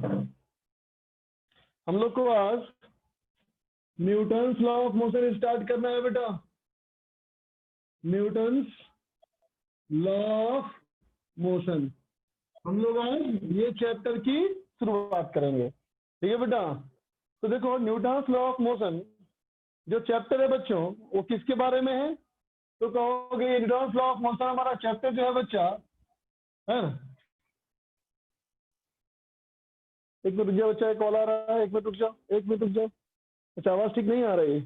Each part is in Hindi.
हम लोग को आज Newton's law of motion start करना है बेटा। न्यूटन्स लॉ ऑफ मोशन, हम लोग आज ये चैप्टर की शुरुआत करेंगे, ठीक है बेटा। तो देखो न्यूटन्स लॉ ऑफ मोशन जो चैप्टर है बच्चों, वो किसके बारे में है? तो कहोगे न्यूटन्स लॉ ऑफ मोशन हमारा चैप्टर जो है बच्चा, है ना। एक मिनट रुक जाओ बच्चा, कॉल आ रहा है, एक मिनट रुक जाओ, एक मिनट रुक जाओ। अच्छा आवाज ठीक नहीं आ रही है,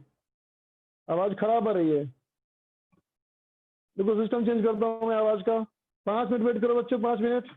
आवाज खराब आ रही है। देखो सिस्टम चेंज करता हूँ मैं आवाज का। 5 मिनट वेट करो बच्चों, 5 मिनट।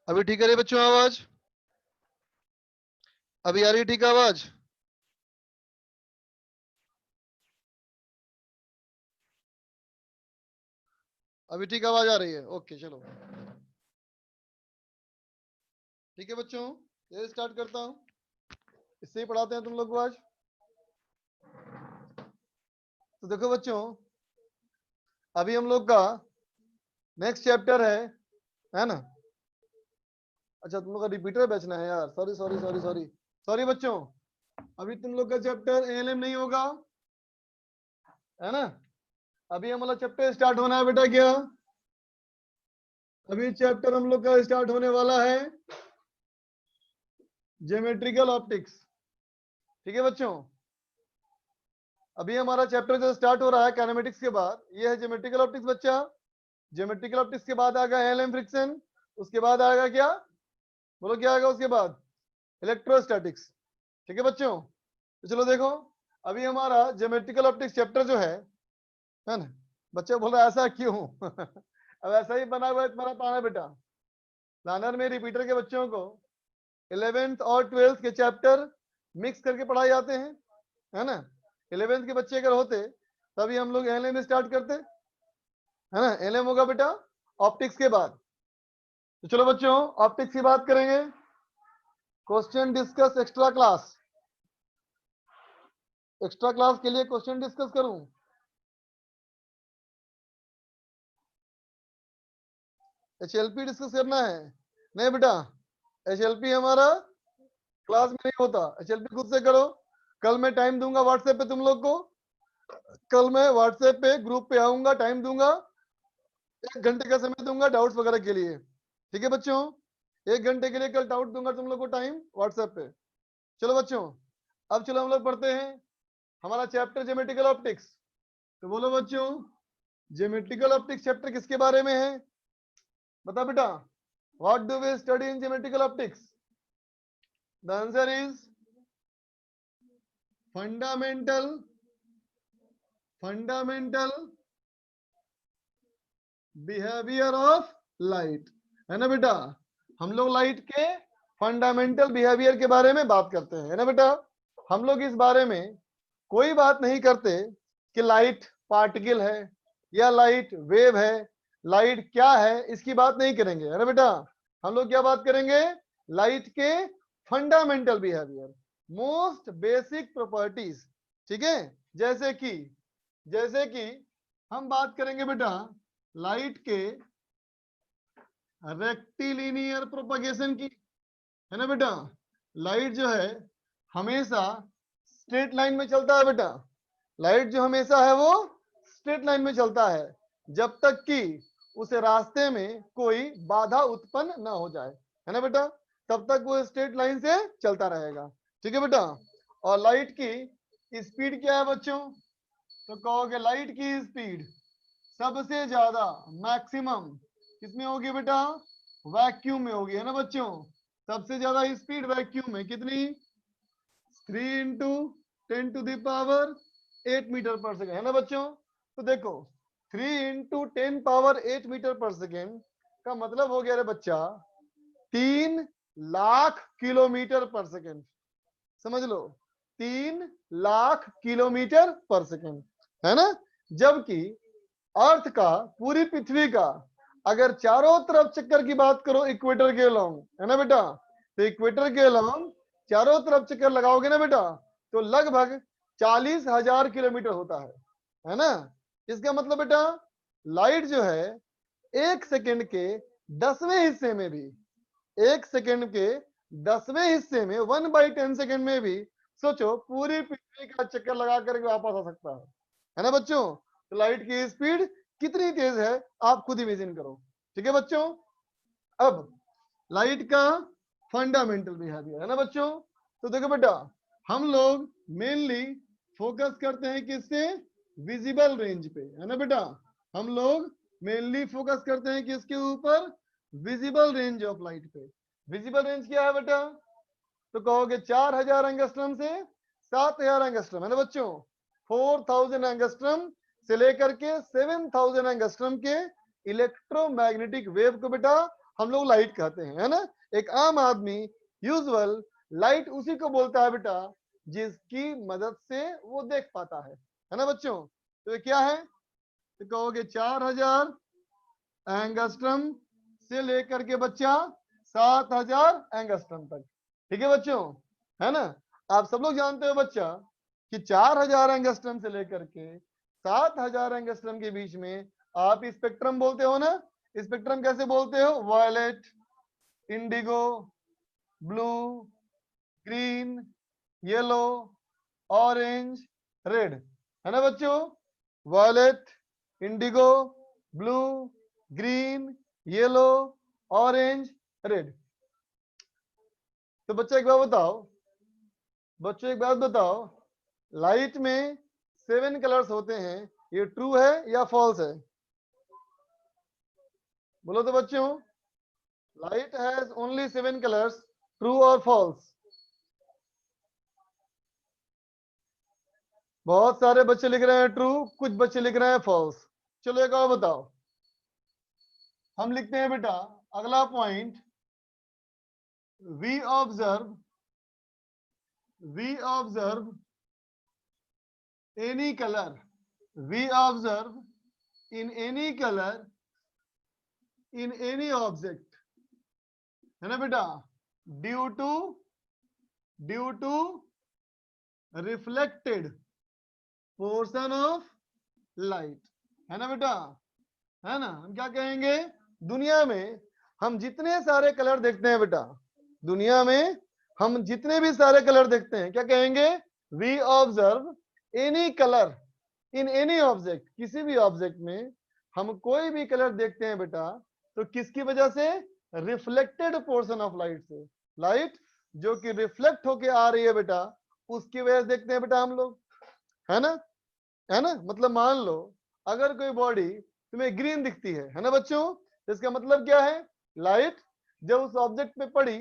अभी ठीक है बच्चों आवाज? अभी आ रही है ठीक आवाज? अभी ठीक आवाज आ रही है? ओके चलो ठीक है बच्चों, ये स्टार्ट करता हूं। इससे ही पढ़ाते हैं तुम लोग को आज। तो देखो बच्चों, अभी हम लोग का नेक्स्ट चैप्टर है ना। अच्छा तुम लोग का रिपीटर बेचना है यार, sorry sorry sorry sorry sorry बच्चों। अभी तुम लोग का चैप्टर एएलएम नहीं होगा, है ना। अभी हमारा चैप्टर स्टार्ट होना है बेटा। क्या अभी चैप्टर हम लोग का स्टार्ट होने वाला है ज्योमेट्रिकल ऑप्टिक्स। ठीक है बच्चों, अभी हमारा चैप्टर जो स्टार्ट हो रहा है काइनेमेटिक्स के बाद, ये है ज्योमेट्रिकल ऑप्टिक्स बच्चा। ज्योमेट्रिकल ऑप्टिक्स के बाद आएगा एलएम फ्रिक्शन, उसके बाद आएगा क्या, बोलो क्या आएगा उसके बाद, इलेक्ट्रोस्टैटिक्स। ठीक है बच्चों, तो चलो देखो, अभी हमारा ज्योमेट्रिकल ऑप्टिक्स चैप्टर जो है ना, बच्चे बोल रहे ऐसा क्यों अब ऐसा ही बना हुआ है तुम्हारा प्लानर बेटा। प्लानर में रिपीटर के बच्चों को 11th और 12th के चैप्टर मिक्स करके पढ़ाए जाते हैं, है ना। 11th के बच्चे अगर होते तभी हम लोग एलएम स्टार्ट करते, है ना। एलएम होगा बेटा ऑप्टिक्स के बाद। तो चलो बच्चों ऑप्टिक्स की बात करेंगे, question discuss extra class. Extra class के लिए क्वेश्चन डिस्कस करूं, एचएलपी डिस्कस करना है? नहीं बेटा, एचएलपी हमारा क्लास में नहीं होता, एचएलपी खुद से करो। कल मैं टाइम दूंगा व्हाट्सएप पे तुम लोग को, कल मैं व्हाट्सएप पे ग्रुप पे आऊंगा, टाइम दूंगा, 1 घंटे का समय दूंगा डाउट्स वगैरह के लिए। ठीक है बच्चों, 1 घंटे के लिए कल डाउट दूंगा तुम लोग को टाइम व्हाट्सएप पे। चलो बच्चों, अब चलो हम लोग पढ़ते हैं हमारा चैप्टर ज्योमेट्रिकल ऑप्टिक्स। तो बोलो बच्चों, ज्योमेट्रिकल ऑप्टिक्स चैप्टर किसके बारे में है, बता बेटा। What do we study in geometrical optics? The answer is fundamental behaviour of light, है ना बेटा। हम लोग लाइट के फंडामेंटल बिहेवियर के बारे में बात करते हैं, है ना बेटा। हम लोग इस बारे में कोई बात नहीं करते कि लाइट पार्टिकल है या लाइट वेव है, लाइट क्या है, इसकी बात नहीं करेंगे, है ना बेटा। हम लोग क्या बात करेंगे, लाइट के fundamental behaviour, most basic properties. ठीक है, जैसे कि हम बात करेंगे बेटा लाइट के रेक्टिलिनियर प्रोपगेशन की, है ना बेटा। लाइट जो है हमेशा स्ट्रेट लाइन में चलता है बेटा, लाइट जो हमेशा है वो स्ट्रेट लाइन में चलता है, जब तक कि उसे रास्ते में कोई बाधा उत्पन्न ना हो जाए, है ना बेटा, तब तक वो स्ट्रेट लाइन से चलता रहेगा। ठीक है बेटा, और लाइट की स्पीड क्या है बच्चों, तो कहोगे लाइट की स्पीड सबसे ज्यादा मैक्सिमम किसमें होगी बेटा, वैक्यूम में होगी, है ना बच्चों। सबसे ज्यादा स्पीड वैक्यूम में कितनी, 3 इंटू 10⁸ मीटर पर सेकेंड, है ना बच्चों। तो देखो 3 इंटू 10⁸ मीटर पर सेकेंड का मतलब हो गया रे बच्चा 3 लाख किलोमीटर पर सेकेंड, समझ लो 3 लाख किलोमीटर पर सेकेंड, है ना। जबकि अर्थ का, पूरी पृथ्वी का अगर चारों तरफ चक्कर की बात करो इक्वेटर के अलोंग, है ना बेटा, तो इक्वेटर के अलोंग चारों तरफ चक्कर लगाओगे ना बेटा, तो लगभग 40,000 किलोमीटर होता है ना। इसका मतलब बेटा लाइट जो है 1 सेकेंड के 10वें हिस्से में भी, 1 सेकेंड के 10वें हिस्से में 1/10 सेकेंड में भी सोचो पूरी पृथ्वी का चक्कर लगा करके वापस आ सकता है ना बच्चों। तो लाइट की स्पीड कितनी तेज है आप खुद इमेजिन करो। ठीक है बच्चों, अब लाइट का फंडामेंटल बिहेवियर, है ना बच्चों। तो देखो बेटा हम लोग मेनली फोकस करते हैं किससे, विजिबल रेंज पे, है ना बेटा। हम लोग मेनली फोकस करते हैं किसके ऊपर, विजिबल रेंज ऑफ लाइट पे। विजिबल रेंज क्या है बेटा, तो कहोगे 4000 एंगस्ट्रम से 7000 एंगस्ट्रम, है ना बच्चों। 4000 एंगस्ट्रम से लेकर के 7000 एंगस्ट्रम के इलेक्ट्रोमैग्नेटिक वेव को बेटा हम लोग लाइट कहते हैं, है ना। एक आम आदमी यूजुअल लाइट उसी को बोलता है बेटा जिसकी मदद से वो देख पाता है ना बच्चों। तो ये क्या है, तो कहोगे 4000 एंगस्ट्रम से लेकर के बच्चा 7000 एंगस्ट्रम तक। ठीक है बच्चों, है ना। आप सब लोग जानते हो बच्चा कि 4000 एंगस्ट्रम से लेकर के 7000 एंगस्ट्रम के बीच में आप स्पेक्ट्रम बोलते हो ना। स्पेक्ट्रम कैसे बोलते हो, violet, indigo, blue, green, yellow, orange, red, है ना बच्चों। Violet, indigo, blue, green, yellow, orange, red. तो बच्चा एक बार बताओ बच्चों एक बात बताओ, लाइट में 7 कलर्स होते हैं, ये ट्रू है या फॉल्स है? बोलो तो बच्चों, light has only 7 colours, true और फॉल्स? बहुत सारे बच्चे लिख रहे हैं ट्रू, कुछ बच्चे लिख रहे हैं फॉल्स। चलो एक और बताओ। हम लिखते हैं बेटा अगला point, we observe any colour, we observe in any colour in any object, है ना बेटा, due to reflected portion of light, है ना बेटा, है ना। हम क्या कहेंगे, दुनिया में हम जितने सारे कलर देखते हैं बेटा, दुनिया में हम जितने भी सारे कलर देखते हैं, क्या कहेंगे, we observe any colour in any object, किसी भी ऑब्जेक्ट में हम कोई भी कलर देखते हैं बेटा, तो किसकी वजह से, रिफ्लेक्टेड पोर्शन ऑफ लाइट से, लाइट जो कि रिफ्लेक्ट होके आ रही है बेटा, उसकी वजह से देखते हैं बेटा हम लोग, है ना, है ना। मतलब मान लो अगर कोई बॉडी तुम्हें ग्रीन दिखती है ना बच्चों, इसका मतलब क्या है, लाइट जब उस ऑब्जेक्ट पे पड़ी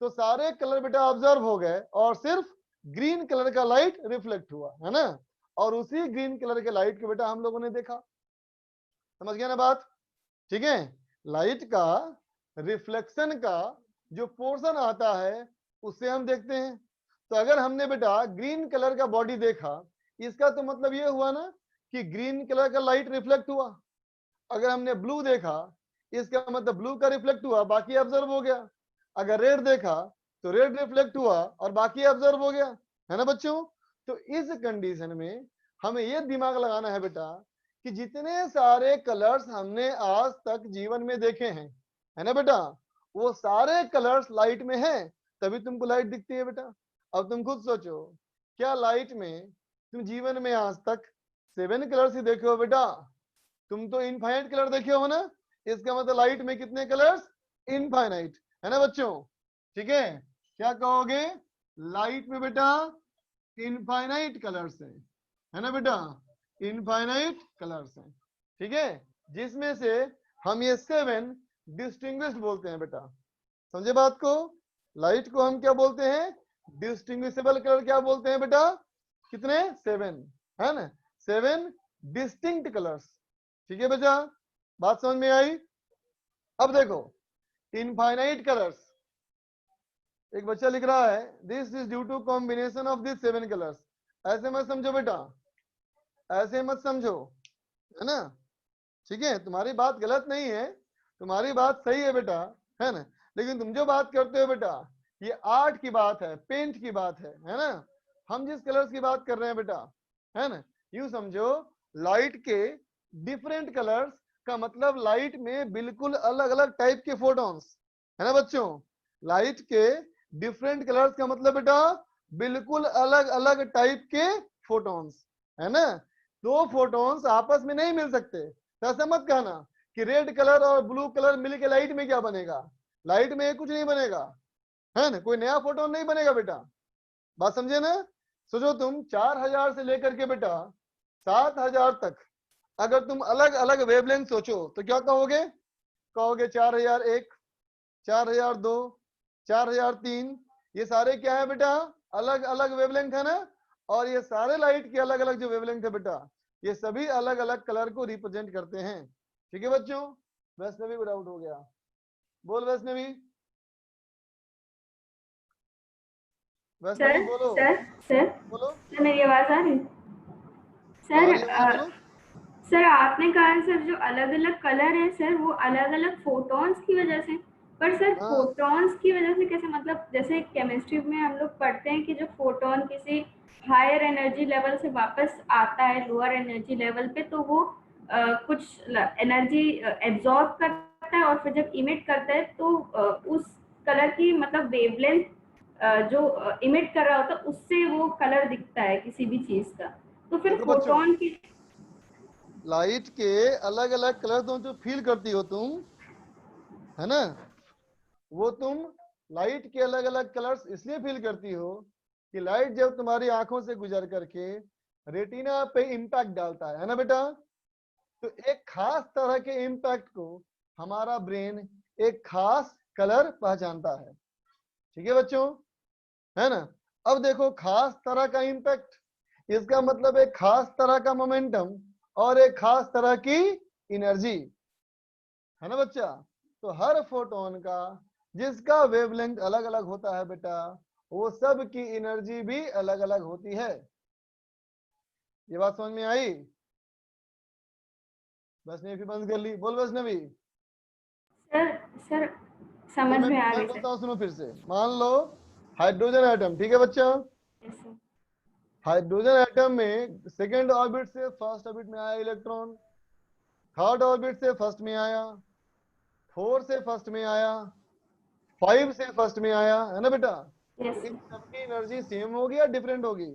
तो सारे कलर बेटा ऑब्जर्व हो गए और सिर्फ ग्रीन कलर का लाइट रिफ्लेक्ट हुआ, है ना, और उसी ग्रीन कलर के लाइट को बेटा हम लोगों ने देखा। समझ गया ना बात, ठीक है। लाइट का रिफ्लेक्शन का जो पोर्शन आता है उससे हम देखते हैं। तो अगर हमने बेटा ग्रीन कलर का बॉडी देखा, इसका तो मतलब ये हुआ ना कि ग्रीन कलर का लाइट रिफ्लेक्ट हुआ। अगर हमने ब्लू देखा, इसका मतलब ब्लू का रिफ्लेक्ट हुआ, बाकी ऑब्जर्व हो गया। अगर रेड देखा तो रेड रिफ्लेक्ट हुआ और बाकी ऑब्जर्व हो गया, है ना बच्चों। तो इस कंडीशन में हमें ये दिमाग लगाना है बेटा कि जितने सारे कलर्स हमने आज तक जीवन में देखे हैं, है ना बेटा, वो सारे कलर्स लाइट में हैं, तभी तुमको लाइट दिखती है बेटा। अब तुम खुद सोचो, क्या लाइट में तुम जीवन में आज तक 7 कलर्स ही देखे हो बेटा? तुम तो इनफाइनाइट कलर देखे हो ना, इसका मतलब लाइट में कितने कलर्स, इनफाइनाइट, है ना बच्चों, ठीक है। क्या कहोगे, लाइट में बेटा इनफाइनाइट कलर्स है ना बेटा, इनफाइनाइट कलर्स हैं, ठीक है, जिसमें से हम ये 7 डिस्टिंग्विश्ड बोलते हैं बेटा। समझे बात को, लाइट को हम क्या बोलते हैं, डिस्टिंग्विशेबल कलर क्या बोलते हैं बेटा, कितने, 7, है ना, 7 डिस्टिंक्ट कलर्स, ठीक है बेटा, बात समझ में आई। अब देखो इनफाइनाइट कलर्स, एक बच्चा लिख रहा है this is due to combination of this 7 colours. ऐसे मत समझो बेटा, ऐसे मत समझो, है ना, ठीक है, तुम्हारी बात गलत नहीं है, तुम्हारी बात सही है बेटा, है ना, लेकिन तुम जो बात करते हो बेटा ये आर्ट की बात है, पेंट की बात है ना। हम जिस कलर्स की बात कर रहे हैं बेटा, है ना, यूं समझो लाइट के डिफरेंट कलर्स का मतलब लाइट में बिल्कुल अलग अलग टाइप के फोटॉन्स, है ना बच्चों, लाइट के डिफरेंट कलर्स का मतलब बेटा बिल्कुल अलग अलग टाइप के फोटॉन्स, है ना। दो फोटॉन्स आपस में नहीं मिल सकते, तो ऐसा मत कहना कि रेड कलर और ब्लू कलर मिलके लाइट में क्या बनेगा, लाइट में कुछ नहीं बनेगा, है ना, कोई नया फोटोन नहीं बनेगा बेटा, बात समझे ना। सोचो तुम 4000 से लेकर के बेटा 7000 तक अगर तुम अलग अलग वेवलेंथ सोचो तो क्या कहोगे, कहोगे 4001, 4002, 4003, ये सारे क्या है बेटा, अलग अलग वेवलेंथ है ना, और ये सारे लाइट के अलग अलग जो वेवलेंथ है बेटा, ये सभी अलग अलग कलर को रिप्रेजेंट करते हैं, ठीक है बच्चों। वैष्णवी को डाउट हो गया, बोल वैष्णवी, वैष्णवी सर बोलो, सर सर बोलो, सर मेरी आवाज आ रही, आ सर रही है आवाज, बोलो। सर आपने कहा सर जो अलग अलग कलर है सर वो अलग अलग फोटॉन्स की वजह से, पर सर हाँ फोटॉन्स की वजह से कैसे, मतलब जैसे केमिस्ट्री में हम लोग पढ़ते हैं कि जो फोटॉन किसी हायर एनर्जी लेवल से वापस आता है लोअर एनर्जी लेवल पे, तो वो कुछ एनर्जी एब्जॉर्ब करता है और फिर जब इमिट करता है तो उस कलर की मतलब वेवलेंथ जो इमिट कर रहा होता है उससे वो कलर दिखता है किसी भी चीज का, तो फिर देखो बच्चों, फोटोन की लाइट के अलग अलग कलर तुम जो फील करती हो तुम, है ना, वो तुम लाइट के अलग अलग कलर्स इसलिए फील करती हो कि लाइट जब तुम्हारी आंखों से गुजर करके रेटिना पे इम्पैक्ट डालता है ना बेटा, तो एक खास तरह के इम्पैक्ट को हमारा ब्रेन एक खास कलर पहचानता है। ठीक है बच्चों, है ना। अब देखो खास तरह का इम्पैक्ट, इसका मतलब एक खास तरह का मोमेंटम और एक खास तरह की एनर्जी, है ना बच्चा। तो हर फोटोन का जिसका वेवलेंथ अलग अलग होता है बेटा, वो सब की एनर्जी भी अलग अलग होती है। ये बात समझ में आई? वैष्णवी भी बंद कर ली, बोल वैष्णवी। सर सर तो समझ में आ मैं गई बोलता सर। हूँ, सुनो फिर से। मान लो हाइड्रोजन एटम, ठीक है बच्चा। Yes sir. हाइड्रोजन एटम में सेकेंड ऑर्बिट से फर्स्ट ऑर्बिट में आया इलेक्ट्रॉन, थर्ड ऑर्बिट से फर्स्ट में आया, 4 से फर्स्ट में आया, 5 से फर्स्ट में आया, है ना बेटा। यस तो इन सर। सबकी एनर्जी सेम होगी या डिफरेंट होगी?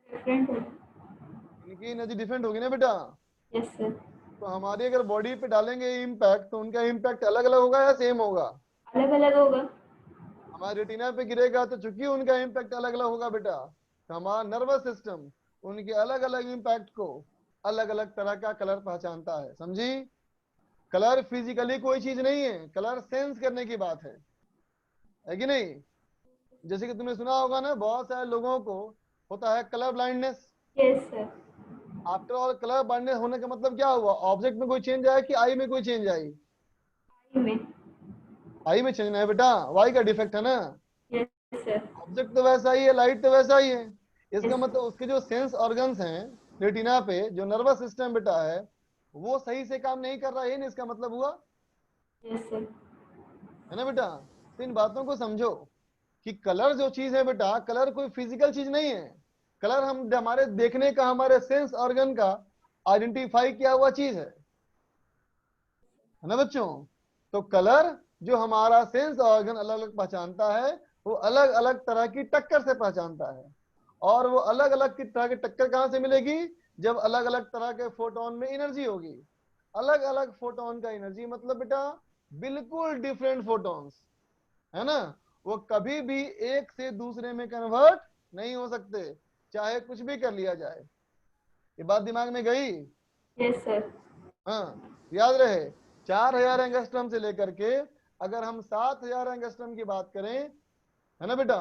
डिफरेंट है। इनकी एनर्जी डिफरेंट होगी ना बेटा। Yes sir. तो हमारी अगर बॉडी पे डालेंगे इम्पैक्ट, तो उनका इम्पैक्ट अलग अलग होगा या सेम होगा? अलग अलग होगा। हमारे रेटिना पे गिरेगा तो चूंकि उनका इम्पैक्ट अलग अलग होगा बेटा, तो हमारा नर्वस सिस्टम उनके अलग अलग इम्पैक्ट को अलग अलग तरह का कलर पहचानता है। समझी? कलर फिजिकली कोई चीज नहीं है, कलर सेंस करने की बात है कि नहीं। जैसे कि तुमने सुना होगा ना, बहुत सारे लोगों को होता है colour blindness. Yes sir. After all colour blindness होने का मतलब क्या हुआ? ऑब्जेक्ट में कोई चेंज आया कि आई में कोई चेंज आई? में। आई में चेंज है बेटा, वाई का डिफेक्ट है ना। Yes sir. ऑब्जेक्ट तो वैसा ही है, लाइट तो वैसा ही है। इसका यस मतलब उसके जो सेंस ऑर्गन्स हैं रेटिना पे, जो नर्वस सिस्टम बेटा है, वो सही से काम नहीं कर रहा है, इसका मतलब हुआ, यस सर। है ना बेटा। तो इन बातों को समझो कि कलर जो चीज है बेटा, कलर कोई फिजिकल चीज नहीं है। कलर हम हमारे देखने का, हमारे सेंस ऑर्गन का आइडेंटिफाई किया हुआ चीज है ना बच्चों। तो कलर जो हमारा सेंस ऑर्गन अलग अलग पहचानता है, वो अलग अलग तरह की टक्कर से पहचानता है। और वो अलग अलग की तरह की टक्कर कहां से मिलेगी? जब अलग अलग तरह के फोटोन में एनर्जी होगी। अलग अलग फोटोन का एनर्जी मतलब बेटा बिल्कुल डिफरेंट फोटोन्स, है ना। वो कभी भी एक से दूसरे में कन्वर्ट नहीं हो सकते, चाहे कुछ भी कर लिया जाए। ये बात दिमाग में गई? Yes sir. हाँ, याद रहे। 4000 एंगस्ट्रम से लेकर के अगर हम 7000 एंगस्ट्रम की बात करें, है ना बेटा,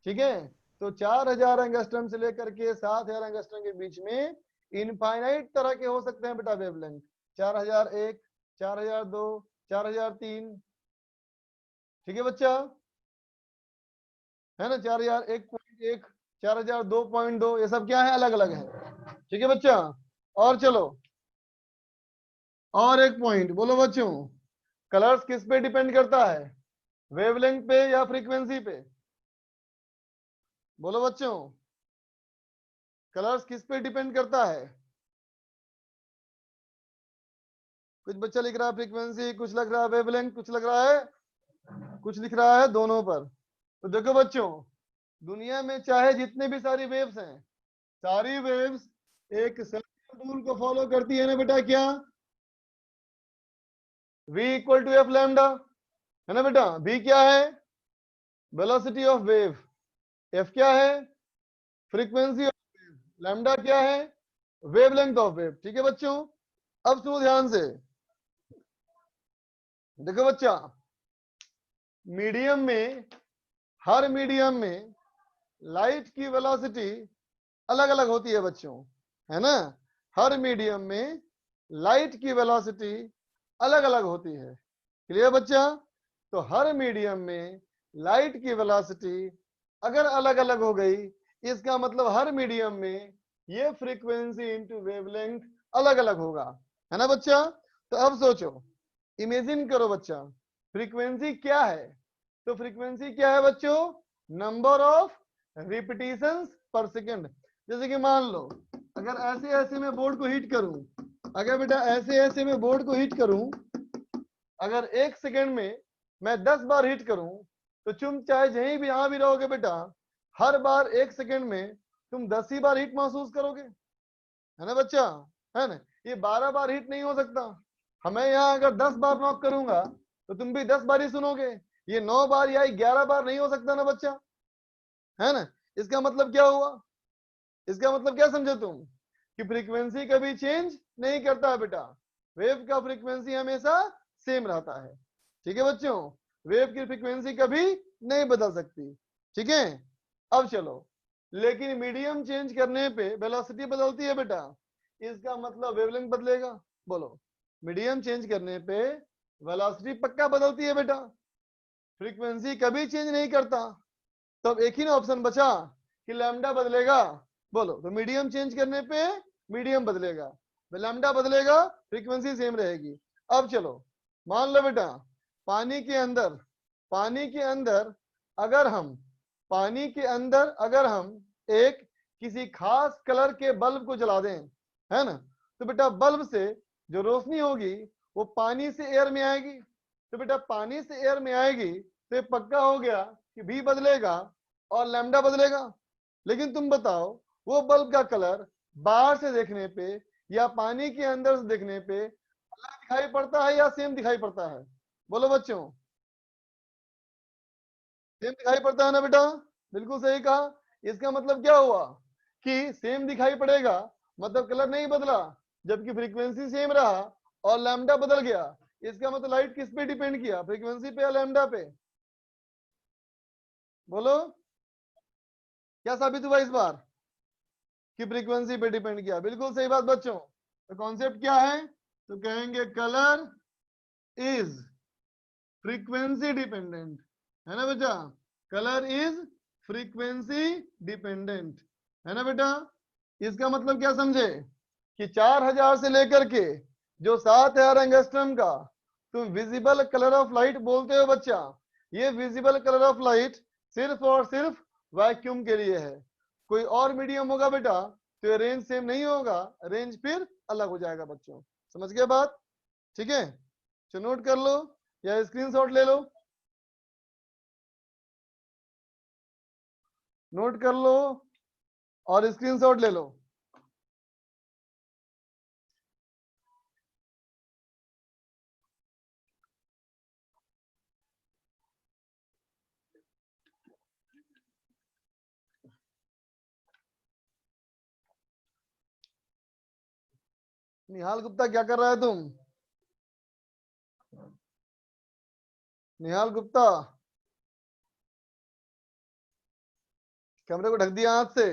ठीक है, तो 4000 एंगस्ट्रम से लेकर के 7000 एंगस्ट्रम के बीच में इनफाइनाइट तरह के हो सकते हैं बेटा वेवलेंथ। 4001, 4002, 4003, ठीक है बच्चा, है ना। 4001.1, 4002.2, ये सब क्या है? अलग अलग है। ठीक है बच्चा। और चलो, और एक पॉइंट बोलो बच्चों, कलर्स किस पे डिपेंड करता है? वेवलेंथ पे या फ्रीक्वेंसी पे? बोलो बच्चों, कलर्स किस पे डिपेंड करता है? कुछ बच्चा लिख रहा है फ्रीक्वेंसी, कुछ लग रहा है वेवलेंथ, कुछ लग रहा है, कुछ लिख रहा है दोनों पर। तो देखो बच्चों, दुनिया में चाहे जितने भी सारी वेव्स हैं, सारी वेव्स एक सर्कुलर रूल को फॉलो करती है ना बेटा। क्या? v equal to f lambda, है ना बेटा। v क्या है? Velocity of wave. f क्या है? Frequency of wave. लैम्डा क्या है? Wavelength of wave. ठीक है बच्चों, अब सुनो ध्यान से। देखो बच्चा, मीडियम में, हर मीडियम में लाइट की वेलोसिटी अलग अलग होती है बच्चों, है ना। हर मीडियम में लाइट की वेलोसिटी अलग अलग होती है। क्लियर बच्चा? तो हर मीडियम में लाइट की वेलोसिटी अगर अलग अलग हो गई, इसका मतलब हर मीडियम में ये फ्रीक्वेंसी इनटू वेवलेंथ अलग अलग होगा, है ना बच्चा। तो अब सोचो, इमेजिन करो बच्चा, फ्रीक्वेंसी क्या है? तो फ्रीक्वेंसी क्या है बच्चों? नंबर ऑफ रिपीटिशंस पर सेकंड। जैसे कि मान लो, अगर ऐसे ऐसे मैं बोर्ड को हिट करूं, अगर बेटा ऐसे ऐसे मैं बोर्ड को हिट करूं, अगर 1 सेकंड में मैं 10 बार हिट करूं, तो तुम चाहे जहीं भी यहां भी रहोगे बेटा, हर बार 1 सेकंड में तुम 10 ही बार हिट महसूस करोगे, है ना बच्चा, है ना। ये 12 बार हिट नहीं हो सकता। हमें यहाँ अगर 10 बार नॉक करूंगा तो तुम भी 10 बार ही सुनोगे। ये 9 बार या 11 बार नहीं हो सकता ना बच्चा, है ना। इसका मतलब क्या हुआ, इसका मतलब क्या समझे तुम, कि फ्रीक्वेंसी कभी चेंज नहीं करता है बेटा, वेव का फ्रीक्वेंसी हमेशा सेम रहता है। ठीक है बच्चों, वेव की फ्रीक्वेंसी कभी नहीं बदल सकती। ठीक है, अब चलो, लेकिन मीडियम चेंज करने पे वेलोसिटी बदलती है बेटा, इसका मतलब वेवलेंथ बदलेगा। बोलो, मीडियम चेंज करने पे वेलोसिटी पक्का बदलती है बेटा, फ्रीक्वेंसी कभी चेंज नहीं करता। तब एक ही ना ऑप्शन बचा कि लैम्डा बदलेगा। बोलो, तो मीडियम चेंज करने पे मीडियम बदलेगा, लैम्डा बदलेगा, फ्रीक्वेंसी सेम रहेगी। अब चलो, मान लो बेटा पानी के अंदर, पानी के अंदर अगर हम, पानी के अंदर अगर हम एक किसी खास कलर के बल्ब को जला दें, है ना, तो बेटा बल्ब से जो रोशनी होगी वो पानी से एयर में आएगी। तो बेटा पानी से एयर में आएगी तो ये पक्का हो गया कि भी बदलेगा और लैम्डा बदलेगा। लेकिन तुम बताओ, वो बल्ब का कलर बाहर से देखने पे या पानी के अंदर से देखने पे अलग दिखाई पड़ता है या सेम दिखाई पड़ता है? बोलो बच्चों, सेम दिखाई पड़ता है ना बेटा, बिल्कुल सही कहा। इसका मतलब क्या हुआ कि सेम दिखाई पड़ेगा, मतलब कलर नहीं बदला, जबकि फ्रीक्वेंसी सेम रहा और लैम्डा बदल गया। इसका मतलब लाइट किस पे डिपेंड किया, फ्रीक्वेंसी पे या लैम्डा पे? बोलो, क्या साबित हुआ इस बार कि फ्रीक्वेंसी पे डिपेंड किया? बिल्कुल सही बात बच्चों। तो कॉन्सेप्ट क्या है, तो कहेंगे कलर इज फ्रीक्वेंसी डिपेंडेंट, है ना बेटा, कलर इज फ्रीक्वेंसी डिपेंडेंट, है ना बेटा। इसका मतलब क्या समझे कि 4000 से लेकर के जो 7000 एंगस्ट्रम का तुम विजिबल कलर ऑफ लाइट बोलते हो बच्चा, ये विजिबल कलर ऑफ लाइट सिर्फ और सिर्फ वैक्यूम के लिए है। कोई और मीडियम होगा बेटा तो ये रेंज सेम नहीं होगा, रेंज फिर अलग हो जाएगा बच्चों। समझ गए बात? ठीक है, तो नोट कर लो या स्क्रीनशॉट ले लो, नोट कर लो और स्क्रीनशॉट ले लो। निहाल गुप्ता क्या कर रहा है तुम? निहाल गुप्ता, कैमरे को ढक दिया हाथ से,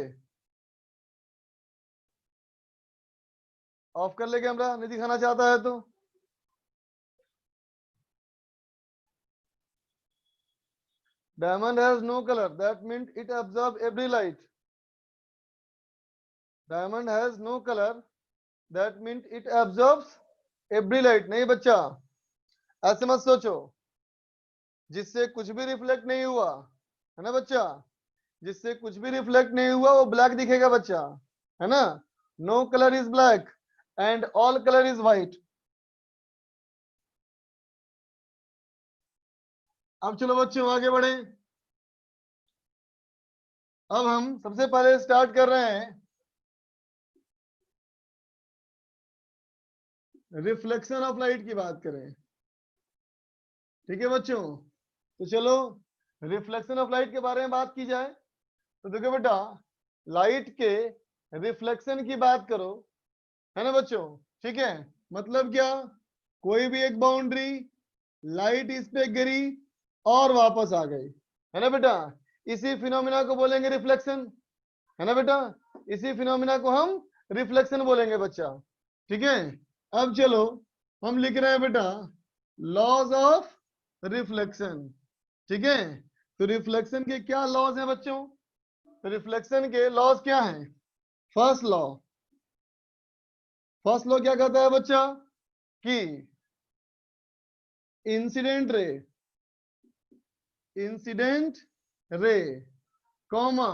ऑफ कर ले कैमरा, नहीं दिखाना चाहता है तो। Diamond has no colour, that means it absorb every light. Diamond has no colour, that means it absorbs every light। नहीं बच्चा, ऐसे मत सोचो, जिससे कुछ भी रिफ्लेक्ट नहीं हुआ, है ना बच्चा, जिससे कुछ भी रिफ्लेक्ट नहीं हुआ वो ब्लैक दिखेगा बच्चा, है ना। No colour is black and all colour is white. अब चलो बच्चों आगे बढ़े। अब हम सबसे पहले स्टार्ट कर रहे हैं रिफ्लेक्शन ऑफ लाइट की बात करें। ठीक है बच्चों, तो चलो रिफ्लेक्शन ऑफ लाइट के बारे में बात की जाए। तो देखो बेटा, लाइट के रिफ्लेक्शन की बात करो, है ना बच्चों। ठीक है, मतलब क्या, कोई भी एक बाउंड्री, लाइट इस पे गिरी और वापस आ गई, है ना बेटा, इसी फिनोमिना को बोलेंगे रिफ्लेक्शन, है ना बेटा, इसी फिनोमिना को हम रिफ्लेक्शन बोलेंगे बच्चा। ठीक है, अब चलो हम लिख रहे हैं बेटा लॉज ऑफ रिफ्लेक्शन। ठीक है, तो रिफ्लेक्शन के क्या लॉज हैं बच्चों, तो रिफ्लेक्शन के लॉज क्या हैं? फर्स्ट लॉ, फर्स्ट लॉ क्या कहता है बच्चा कि incident ray, incident ray comma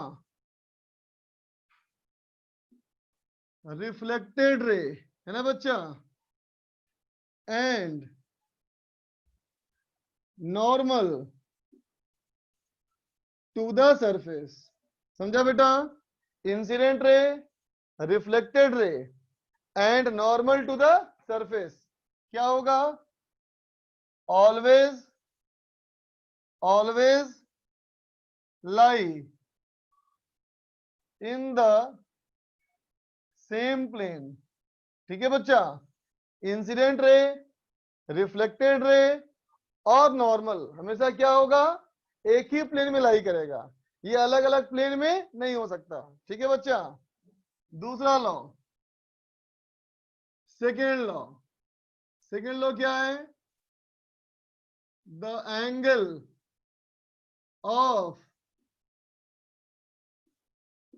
reflected ray, है ना बच्चा, and normal to the surface. समझा बेटा, incident ray, reflected ray and normal to the surface क्या होगा? Always, always lie in the same plane. ठीक है बच्चा, इंसिडेंट रे, रिफ्लेक्टेड रे और नॉर्मल हमेशा क्या होगा, एक ही प्लेन में लाई करेगा, ये अलग अलग प्लेन में नहीं हो सकता। ठीक है बच्चा। दूसरा law, second law, second law क्या है, the angle of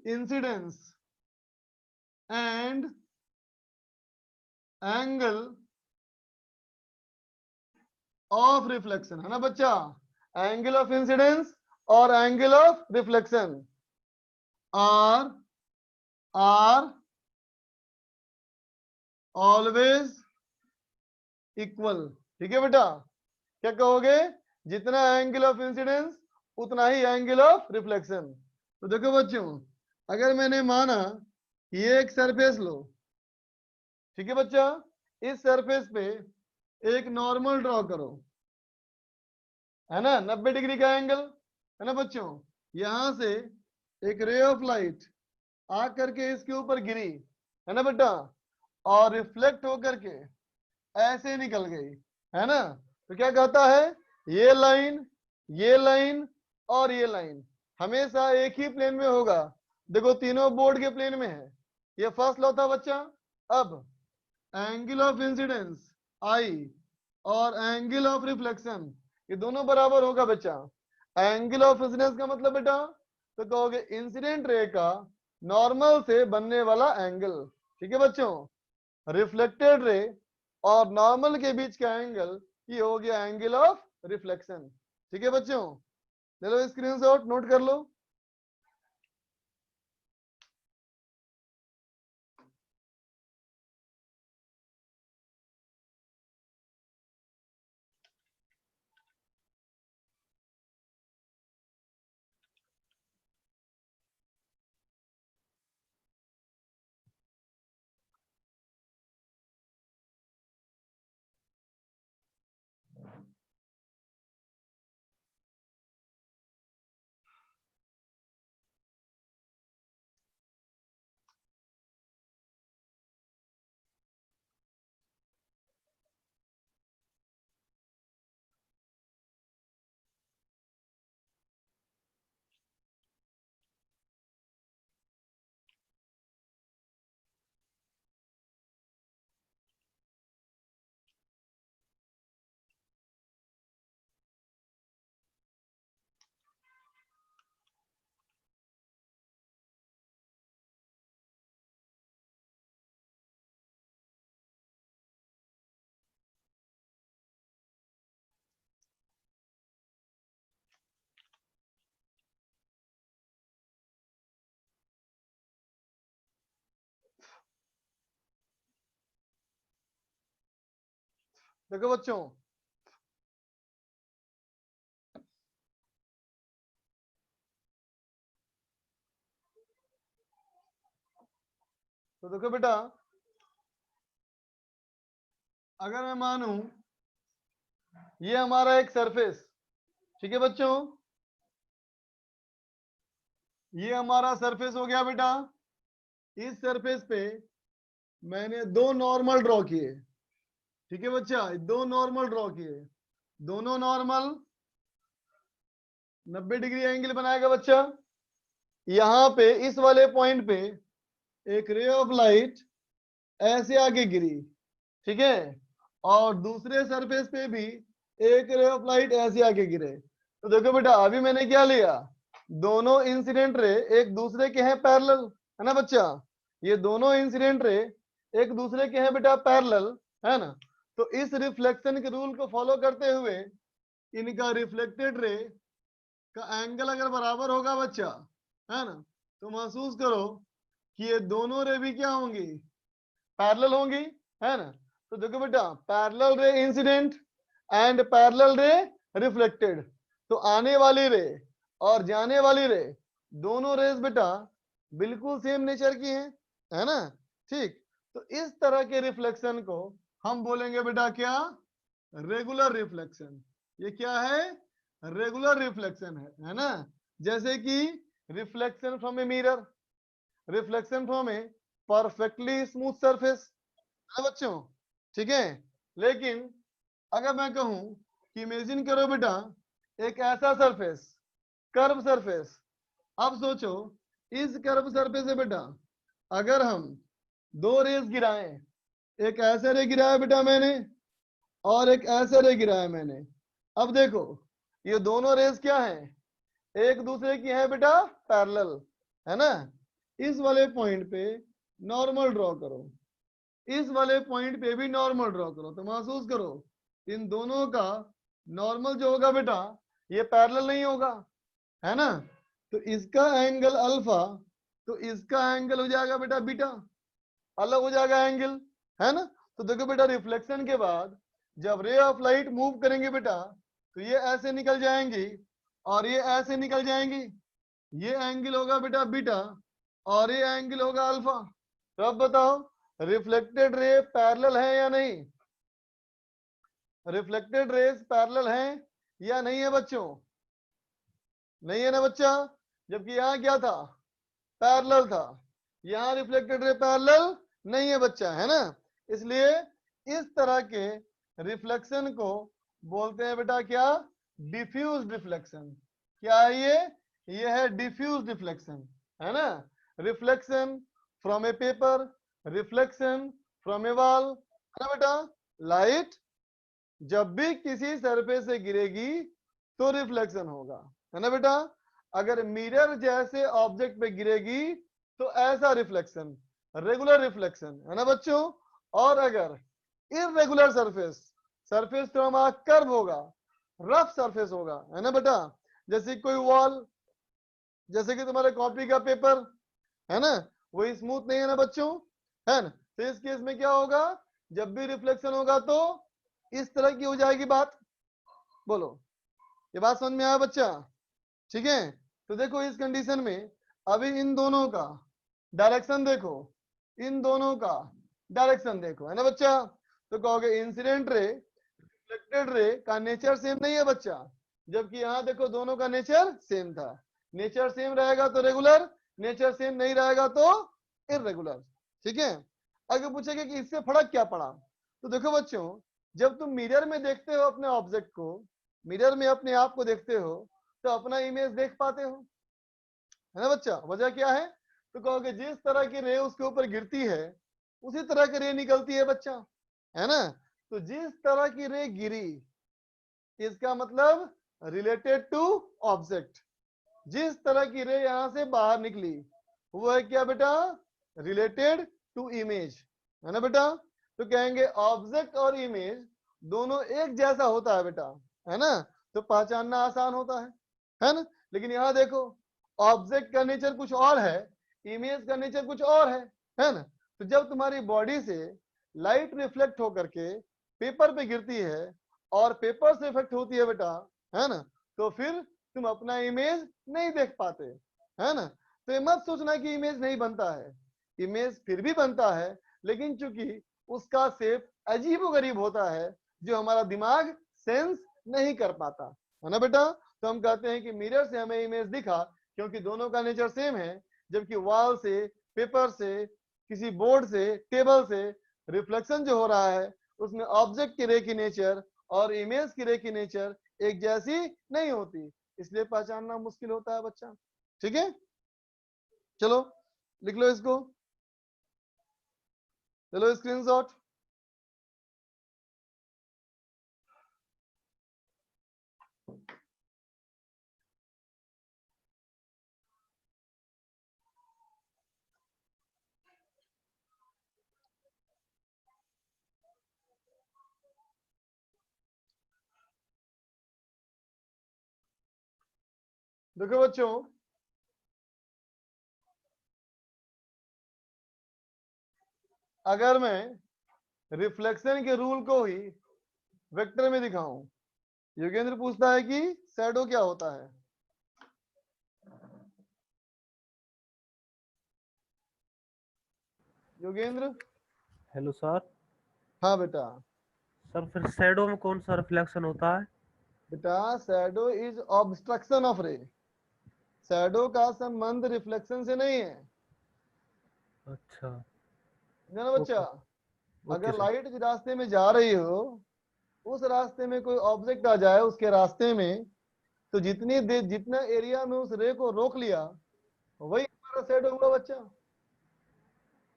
incidence and angle of reflection, है ना बच्चा, एंगल ऑफ इंसिडेंस और angle of reflection are always equal. ठीक है बेटा, क्या कहोगे, जितना एंगल ऑफ इंसिडेंस उतना ही एंगल ऑफ रिफ्लेक्शन। तो देखो बच्चों, अगर मैंने माना ये एक सरफेस लो, ठीक है बच्चा, इस सरफेस पे एक नॉर्मल ड्रॉ करो, है ना, 90 डिग्री का एंगल, है ना बच्चों, यहां से एक रे ऑफ लाइट आ करके इसके ऊपर गिरी, है ना बेटा, और रिफ्लेक्ट होकर के ऐसे निकल गई, है ना, तो क्या कहता है, ये लाइन और ये लाइन हमेशा एक ही प्लेन में होगा। देखो तीनों बोर्ड के प्लेन में है, ये फर्स्ट लॉ था बच्चा। अब एंगल ऑफ इंसिडेंस आई और एंगल ऑफ रिफ्लेक्शन ये दोनों बराबर होगा बच्चा। एंगल ऑफ इंसिडेंस का मतलब बेटा, तो कहोगे इंसिडेंट रे का नॉर्मल से बनने वाला एंगल। ठीक है बच्चों, रिफ्लेक्टेड रे और नॉर्मल के बीच का एंगल ये हो गया एंगल ऑफ रिफ्लेक्शन। ठीक है बच्चों, ले लो स्क्रीनशॉट, नोट कर लो। देखो बच्चों, तो देखो बेटा, अगर मैं मानूं ये हमारा एक सरफेस, ठीक है बच्चों, ये हमारा सरफेस हो गया बेटा। इस सरफेस पे मैंने दो नॉर्मल ड्रॉ किए, ठीक है बच्चा, दो नॉर्मल ड्रॉ किए, दोनों नॉर्मल 90 डिग्री एंगल बनाएगा बच्चा। यहां पे इस वाले पॉइंट पे एक रे ऑफ लाइट ऐसे आके गिरी, ठीक है, और दूसरे सरफेस पे भी एक रे ऑफ लाइट ऐसे आके गिरे। तो देखो बेटा, अभी मैंने क्या लिया, दोनों इंसिडेंट रे एक दूसरे के हैं पैरेलल, है ना बच्चा, ये दोनों इंसिडेंट रे एक दूसरे के हैं बेटा पैरेलल, है ना। तो इस रिफ्लेक्शन के रूल को फॉलो करते हुए इनका रिफ्लेक्टेड रे का एंगल अगर बराबर होगा बच्चा, है ना, तो महसूस करो कि ये दोनों रे भी क्या होंगी, पैरेलल होंगी, है ना। तो देखो बेटा, parallel ray incident and parallel रे रिफ्लेक्टेड, तो आने वाली रे और जाने वाली रे दोनों रेस बेटा बिल्कुल सेम नेचर की है ना। ठीक, तो इस तरह के रिफ्लेक्शन को हम बोलेंगे बेटा क्या, रेगुलर रिफ्लेक्शन। ये क्या है, रेगुलर रिफ्लेक्शन है ना। जैसे कि reflection from a mirror, reflection from A perfectly smooth surface है बच्चों, ठीक है। लेकिन अगर मैं कहूं कि इमेजिन करो बेटा एक ऐसा सरफेस, कर्व सरफेस, अब सोचो इस कर्व सरफेस से बेटा अगर हम दो रेस गिराएं, एक ऐसे रे गिराया बेटा मैंने और एक ऐसे रे गिराया मैंने, अब देखो ये दोनों रेस क्या है, एक दूसरे की है बेटा पैरेलल, है ना। इस वाले पॉइंट पे नॉर्मल ड्रॉ करो, इस वाले पॉइंट पे भी नॉर्मल ड्रॉ करो, तो महसूस करो इन दोनों का नॉर्मल जो होगा बेटा ये पैरेलल नहीं होगा, है ना। तो इसका एंगल अल्फा, तो इसका एंगल हो जाएगा बेटा बीटा, अलग हो जाएगा एंगल, है ना। तो देखो बेटा रिफ्लेक्शन के बाद जब रे ऑफ लाइट मूव करेंगे बेटा तो ये ऐसे निकल जाएंगी और ये ऐसे निकल जाएंगी, ये एंगल होगा बेटा बीटा और ये एंगल होगा अल्फा। तो अब बताओ रिफ्लेक्टेड रे पैरेलल है या नहीं, रिफ्लेक्टेड रेज पैरेलल हैं या नहीं है बच्चों, नहीं है ना बच्चा। जबकि यहाँ क्या था, पैरेलल था, यहाँ रिफ्लेक्टेड रे पैरेलल नहीं है बच्चा, है ना। इसलिए इस तरह के रिफ्लेक्शन को बोलते हैं बेटा क्या, डिफ्यूज रिफ्लेक्शन। क्या है ये है डिफ्यूज रिफ्लेक्शन, है ना। Reflection from A paper, reflection from A wall, है ना बेटा। लाइट जब भी किसी सरफेस से गिरेगी तो रिफ्लेक्शन होगा, है ना बेटा। अगर मिरर जैसे ऑब्जेक्ट पे गिरेगी तो ऐसा रिफ्लेक्शन, रेगुलर रिफ्लेक्शन, है ना बच्चों। और अगर इररेगुलर सरफेस, सरफेस तो हमारा कर्व होगा, रफ सरफेस होगा, है ना बेटा। जैसे कोई वॉल, जैसे कि तुम्हारे कॉपी का पेपर, है ना, वही स्मूथ नहीं है ना बच्चों, है ना। तो इस केस में क्या होगा, जब भी रिफ्लेक्शन होगा तो इस तरह की हो जाएगी बात। बोलो ये बात समझ में आया बच्चा, ठीक है। तो देखो इस कंडीशन में अभी इन दोनों का डायरेक्शन देखो, इन दोनों का डायरेक्शन देखो, है ना बच्चा। तो कहोगे इंसिडेंट रे रिफ्लेक्टेड रे का नेचर सेम नहीं है बच्चा, जबकि यहाँ देखो दोनों का नेचर सेम था। नेचर सेम रहेगा तो रेगुलर, नेचर सेम नहीं रहेगा तो इररेगुलर, ठीक है। अगर पूछेगा कि इससे फर्क क्या पड़ा, तो देखो बच्चों जब तुम मिरर में देखते हो अपने ऑब्जेक्ट को, मिरर में अपने आप को देखते हो तो अपना इमेज देख पाते हो, है ना बच्चा। वजह क्या है, तो कहोगे जिस तरह की रे उसके ऊपर गिरती है उसी तरह की रे निकलती है बच्चा, है ना। तो जिस तरह की रे गिरी इसका मतलब रिलेटेड टू ऑब्जेक्ट, जिस तरह की रे यहां से बाहर निकली वो है क्या बेटा, रिलेटेड टू इमेज, है ना बेटा। तो कहेंगे ऑब्जेक्ट और इमेज दोनों एक जैसा होता है बेटा, है ना, तो पहचानना आसान होता है ना। लेकिन यहाँ देखो ऑब्जेक्ट का नेचर कुछ और है, इमेज का नेचर कुछ और है ना। तो जब तुम्हारी बॉडी से लाइट रिफ्लेक्ट होकर के पेपर पे गिरती है और पेपर से इफेक्ट होती है बेटा, है ना, तो फिर तुम अपना इमेज नहीं देख पाते, है ना। तो ये मत सोचना कि इमेज नहीं बनता है, इमेज फिर भी बनता है, लेकिन चूंकि उसका शेप अजीबोगरीब होता है जो हमारा दिमाग सेंस नहीं कर पाता, है ना बेटा। तो हम कहते हैं कि मिरर से हमें इमेज दिखा क्योंकि दोनों का नेचर सेम है, जबकि वॉल से, पेपर से, किसी बोर्ड से, टेबल से रिफ्लेक्शन जो हो रहा है उसमें ऑब्जेक्ट की रे की नेचर और इमेज की रे की नेचर एक जैसी नहीं होती, इसलिए पहचानना मुश्किल होता है बच्चा, ठीक है। चलो लिख लो इसको, चलो स्क्रीनशॉट। देखो बच्चों अगर मैं रिफ्लेक्शन के रूल को ही वेक्टर में दिखाऊं, योगेंद्र पूछता है कि शैडो क्या होता है। Yogendra, hello sir. हाँ बेटा। सर फिर शैडो में कौन सा रिफ्लेक्शन होता है? बेटा शैडो इज ऑब्स्ट्रक्शन ऑफ रे, शैडो का संबंध रिफ्लेक्शन से नहीं है। अच्छा। समझा ना बच्चा? ओके अगर सर। लाइट जिस रास्ते में जा रही हो उस रास्ते में कोई ऑब्जेक्ट आ जाए उसके रास्ते में, तो जितनी देर जितना एरिया में उस रे को रोक लिया वही हमारा सेट होगा बच्चा।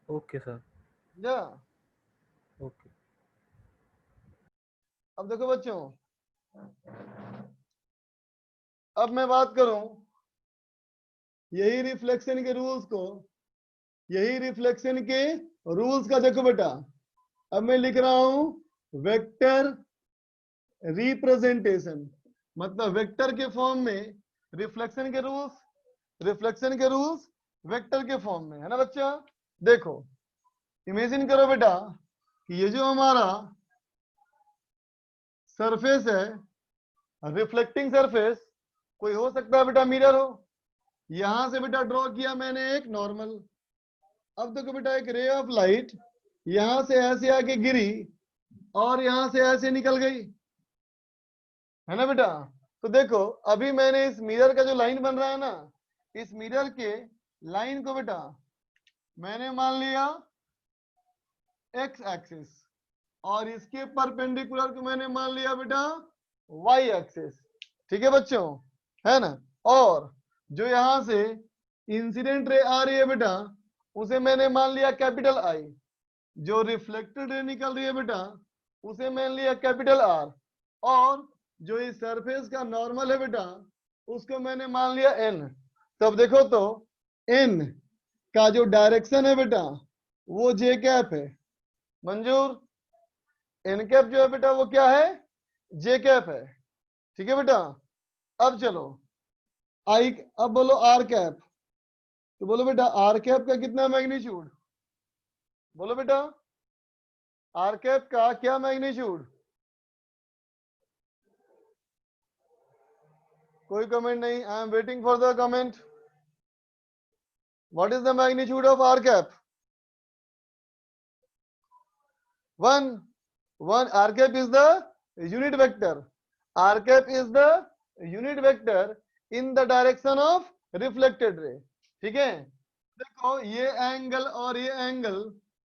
Okay sir. जा ओके। अब देखो बच्चों, अब मैं बात करूं यही रिफ्लेक्शन के रूल्स को, यही रिफ्लेक्शन के रूल्स का देखो बेटा, अब मैं लिख रहा हूं वेक्टर रिप्रेजेंटेशन, मतलब वेक्टर के फॉर्म में रिफ्लेक्शन के रूल्स, रिफ्लेक्शन के रूल्स वेक्टर के फॉर्म में, है ना बच्चा? देखो इमेजिन करो बेटा कि ये जो हमारा सरफेस है, रिफ्लेक्टिंग सरफेस, कोई हो सकता है बेटा मिरर हो। यहां से बेटा ड्रॉ किया मैंने एक नॉर्मल। अब देखो बेटा एक रे ऑफ लाइट यहां से ऐसे आके गिरी और यहां से ऐसे निकल गई, है ना बेटा? तो देखो अभी मैंने इस मिरर का जो लाइन बन रहा है ना, इस मिरर के लाइन को बेटा मैंने मान लिया एक्स एक्सिस और इसके परपेंडिकुलर को मैंने मान लिया बेटा वाई एक्सिस। ठीक है बच्चों, है ना? और जो यहां से इंसिडेंट रे आ रही है बेटा उसे मैंने मान लिया कैपिटल आई, जो रिफ्लेक्टेड रे निकल रही है बेटा उसे मान लिया कैपिटल आर, और जो इस सरफेस का नॉर्मल है बेटा उसको मैंने मान लिया एन। तब देखो तो एन का जो डायरेक्शन है बेटा वो जे कैप है। मंजूर? एन कैप जो है बेटा वो क्या है? जे कैप है। ठीक है बेटा? अब चलो आई, अब बोलो आर कैप, तो बोलो बेटा आर कैप का कितना मैग्नीट्यूड? बोलो बेटा आर कैप का क्या मैग्नीट्यूड? कोई कमेंट नहीं, I am waiting for the comment. What is the magnitude of r cap? 1 1 r cap is the unit vector, r cap is the unit vector in the direction of reflected ray। ठीक है? देखो ये एंगल और ये एंगल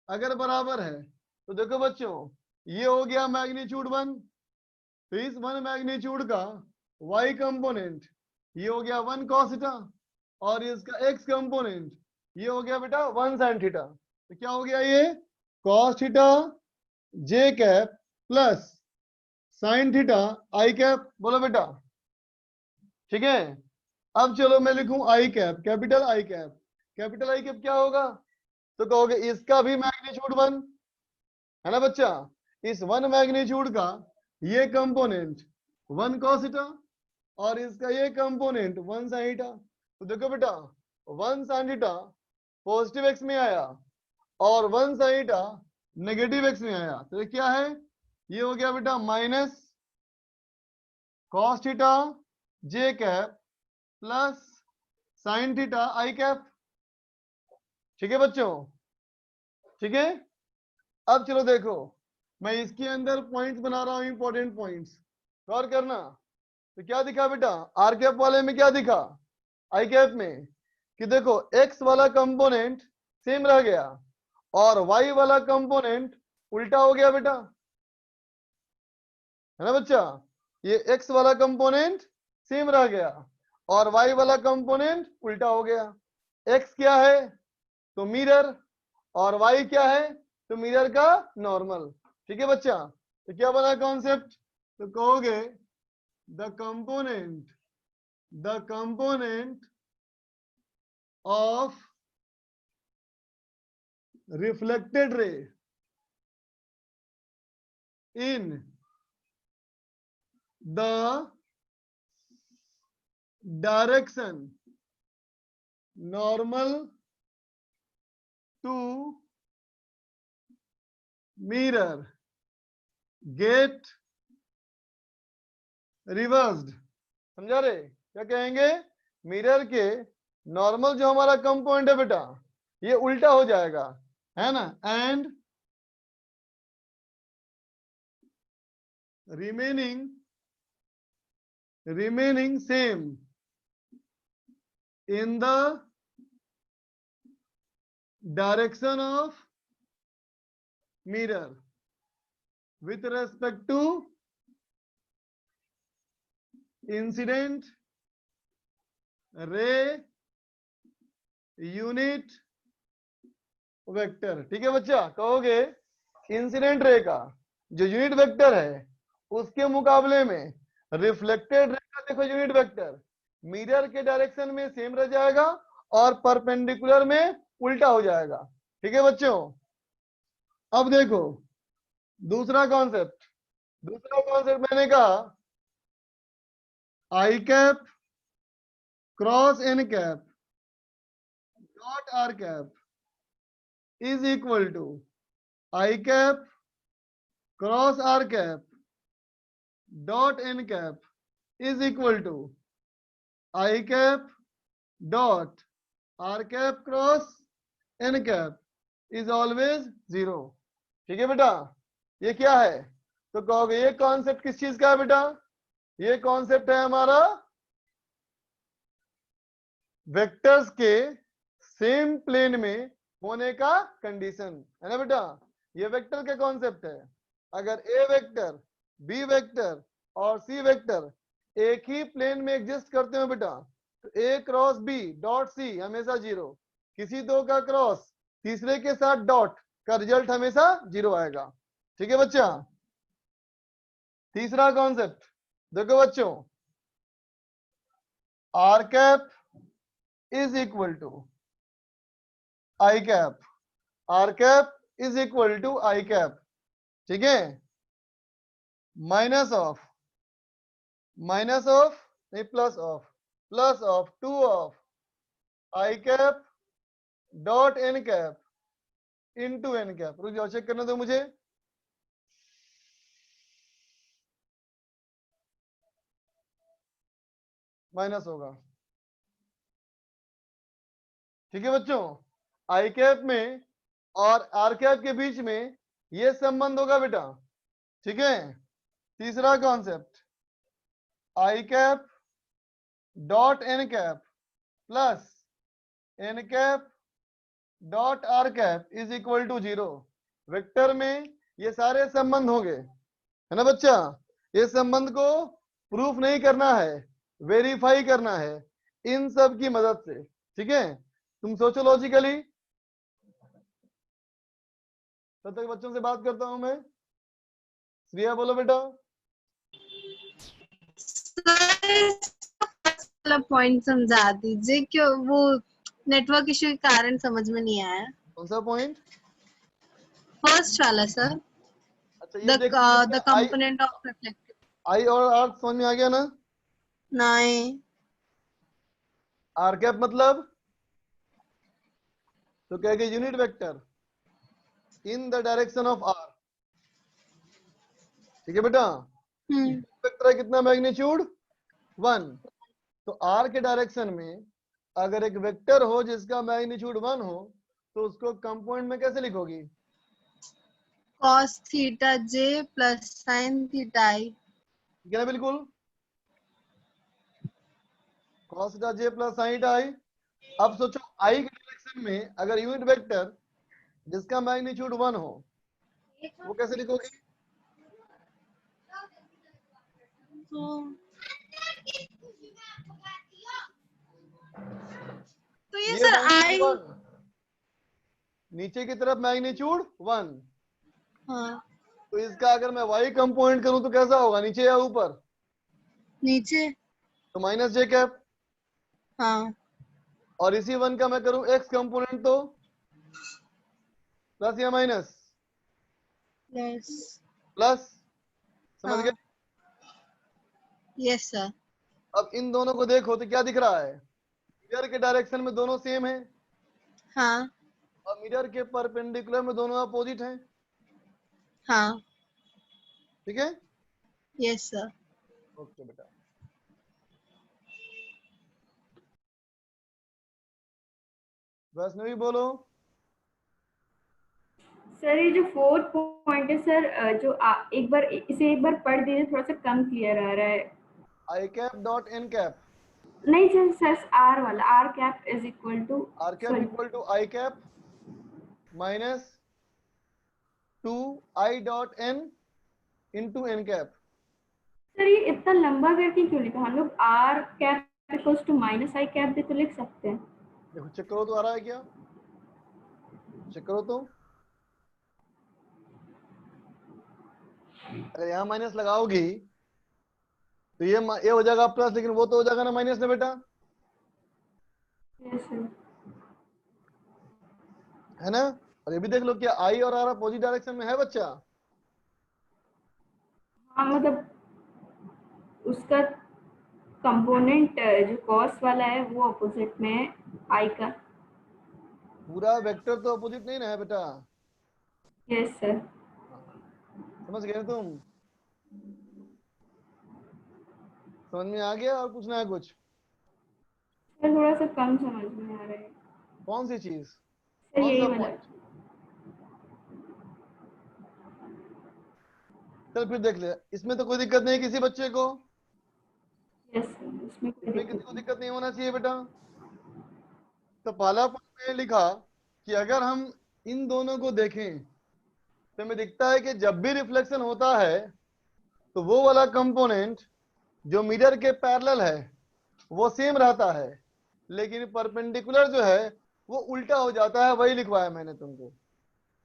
अगर बराबर है तो देखो बच्चों ये हो गया मैग्नीट्यूड 1, तो इस 1 मैग्नीट्यूड का y कंपोनेंट ये हो गया 1 cos थीटा, और इसका x कंपोनेंट ये हो गया बेटा 1 sin थीटा। तो क्या हो गया ये cos theta J cap plus sine theta I cap. बोलो बेटा। ठीक है? अब चलो मैं लिखूं I cap, capital I cap. Capital I cap क्या होगा? तो कहोगे इसका भी मैग्नीट्यूड 1, है ना बच्चा? इस 1 मैग्नीट्यूड का ये कंपोनेंट 1 cos थीटा और इसका ये कंपोनेंट 1 sin थीटा। तो देखो बेटा 1 sin थीटा पॉजिटिव एक्स में आया और 1 sin थीटा नेगेटिव एक्स में आया, तो ये क्या है? ये हो गया बेटा minus cos theta J cap plus sine theta I cap. ठीक है बच्चों? ठीक है? अब चलो देखो मैं इसके अंदर पॉइंट्स बना रहा हूं, इंपॉर्टेंट पॉइंट्स, गौर करना। तो क्या दिखा बेटा आर कैप वाले में? क्या दिखा आई कैप में? कि देखो एक्स वाला कंपोनेंट सेम रह गया और वाई वाला कंपोनेंट उल्टा हो गया बेटा, है ना बच्चा? ये एक्स वाला कंपोनेंट सेम रह गया और वाई वाला कंपोनेंट उल्टा हो गया। एक्स क्या है? तो मिरर, और वाई क्या है? तो मिरर का नॉर्मल। ठीक है बच्चा? तो क्या बना कॉन्सेप्ट? तो कहोगे the component of reflected ray in the direction normal to mirror get reversed. समझा रे? क्या कहेंगे? मिरर के नॉर्मल जो हमारा कंपोनेंट है बेटा ये उल्टा हो जाएगा, है ना? And remaining same in the direction of mirror with respect to incident ray unit vector. ठीक है बच्चा, कहोगे इंसिडेंट रे का जो यूनिट वेक्टर है उसके मुकाबले में रिफ्लेक्टेड रे का देखो यूनिट वेक्टर मिरर के डायरेक्शन में सेम रह जाएगा और परपेंडिकुलर में उल्टा हो जाएगा। ठीक है बच्चों, अब देखो दूसरा कॉन्सेप्ट मैंने कहा I cap cross N cap dot are cap is equal to I cap cross R cap dot N cap is equal to I cap dot are cap cross N cap is always 0। ठीक है बेटा, ये क्या है? तो कहोगे ये कॉन्सेप्ट किस चीज का है बेटा? ये कॉन्सेप्ट है हमारा वेक्टर्स के सेम प्लेन में होने का कंडीशन है ना बेटा। ये वेक्टर का कॉन्सेप्ट है। अगर ए वेक्टर, बी वेक्टर और सी वेक्टर एक ही प्लेन में एग्जिस्ट करते हो बेटा, तो ए क्रॉस बी डॉट सी हमेशा 0, किसी दो का क्रॉस तीसरे के साथ डॉट का रिजल्ट हमेशा 0 आएगा। ठीक है बच्चा, तीसरा कॉन्सेप्ट देखो बच्चों, r cap is equal to I cap, r cap is equal to I cap. ठीक है, माइनस ऑफ नहीं plus of 2 of i cap dot N cap into n cap. रुक जाओ, चेक करने दो मुझे। माइनस होगा। ठीक है बच्चों, आई कैप में और आर कैप के बीच में ये संबंध होगा बेटा। ठीक है, तीसरा concept i cap dot N cap plus n cap dot are cap is equal to 0। Vector में ये सारे संबंध होंगे, है ना बच्चा। ये संबंध को प्रूफ नहीं करना है, वेरीफाई करना है इन सब की मदद से। ठीक है, तुम सोचो लॉजिकली। तब तक बच्चों से बात करता हूं मैं। श्रिया बोलो बेटा। पॉइंट समझा दीजिए, क्यों वो नेटवर्क इश्यू के कारण समझ में नहीं आया। कौन सा पॉइंट? फर्स्ट वाला सर, अच्छा, ये द देखो कंपोनेंट ऑफ रिफ्लेक्टिव। आई और आर समझ में आ गया ना? नहीं, आर कैप मतलब तो कहेंगे unit vector in the direction of r. ठीक है बेटा, वेक्टर है कितना? मैग्नीट्यूड 1। तो आर के डायरेक्शन में अगर एक वेक्टर हो जिसका मैग्नीट्यूड 1 हो तो उसको कंपोनेंट में कैसे लिखोगी? cos थीटा जे प्लस साइन थीटा आई। ठीक है ना, बिल्कुल cos थीटा जे प्लस साइन थीटा आई। अब सोचो आई के डायरेक्शन में अगर यूनिट वेक्टर जिसका मैग्नीट्यूड 1 हो वो कैसे लिखोगी? तो ये सर आई, नीचे की तरफ मैग्नीट्यूड 1। हाँ तो इसका अगर मैं y कंपोनेंट करूं तो कैसा होगा, नीचे या ऊपर? नीचे, तो माइनस जे कैप। हाँ और इसी 1 का मैं करूं x कंपोनेंट तो प्लस या माइनस? प्लस। प्लस। समझ गए? Yes sir. अब इन दोनों को देखो तो क्या दिख रहा है? मिरर के डायरेक्शन में दोनों सेम है हाँ और मिरर के परपेंडिकुलर में दोनों अपोजिट हैं। हाँ ठीक है, यस सर। ओके बेटा। वैष्णवी बोलो। सर ये जो फोर्थ पॉइंट है सर, एक बार पढ़ दीजिए, थोड़ा सा कम क्लियर आ रहा है। I cap dot N cap. नहीं सर, आर वाला, r cap is equal to r cap equal to I cap minus 2i.n into n cap. Sir ये इतना लंबा करके क्यों लिखा? हम लोग r cap equals to minus i cap भी तो लिख सकते हैं। देखो चेक करो तो आ रहा है क्या, चेक करो तो। अगर यहाँ माइनस लगाओगी तो ये हो जाएगा प्लस, लेकिन वो तो हो जाएगा ना माइनस में बेटा, यस सर। है ना। और ये भी देख लो क्या आई और आर अपोजिट डायरेक्शन में है बच्चा। हाँ मतलब उसका कंपोनेंट जो कॉस वाला है वो अपोजिट में है आई का। पूरा वेक्टर तो अपोजिट नहीं ना है बेटा। Yes sir. समझ गए तुम, समझ में आ गया और पूछना है कुछ? सर थोड़ा सा कम समझ में आ रहा है। कौन सी चीज, सर कौन यही सा वाला। पॉइंट? चल फिर देख ले, इसमें तो कोई दिक्कत नहीं है किसी बच्चे को, यस सर इसमें कोई इसमें किसी दिक्कत को नहीं। दिक्कत नहीं होना चाहिए बेटा। तो पहला पॉइंट मैंने लिखा कि अगर हम इन दोनों को देखें तो हमें दिखता है कि जब भी रिफ्लेक्शन होता है तो वो वाला कंपोनेंट जो मिरर के पैरेलल है वो सेम रहता है, लेकिन परपेंडिकुलर जो है वो उल्टा हो जाता है। वही लिखवाया मैंने तुमको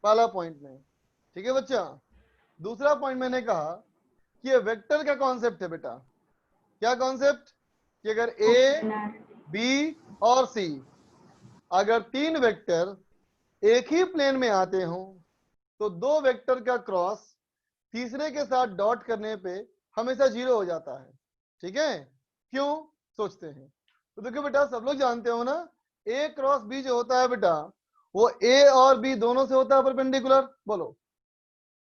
पहला पॉइंट में, ठीक है बच्चा। दूसरा पॉइंट मैंने कहा कि ये वेक्टर का कॉन्सेप्ट है बेटा। क्या कॉन्सेप्ट? कि अगर ए, बी और सी, अगर तीन वेक्टर एक ही प्लेन में आते हो तो दो वेक्टर का क्रॉस तीसरे के साथ डॉट करने पे हमेशा जीरो हो जाता है। ठीक है, क्यों सोचते हैं? तो देखो बेटा, सब लोग जानते हो ना, ए क्रॉस बी जो होता है बेटा वो ए और बी दोनों से होता है परपेंडिकुलर। बोलो,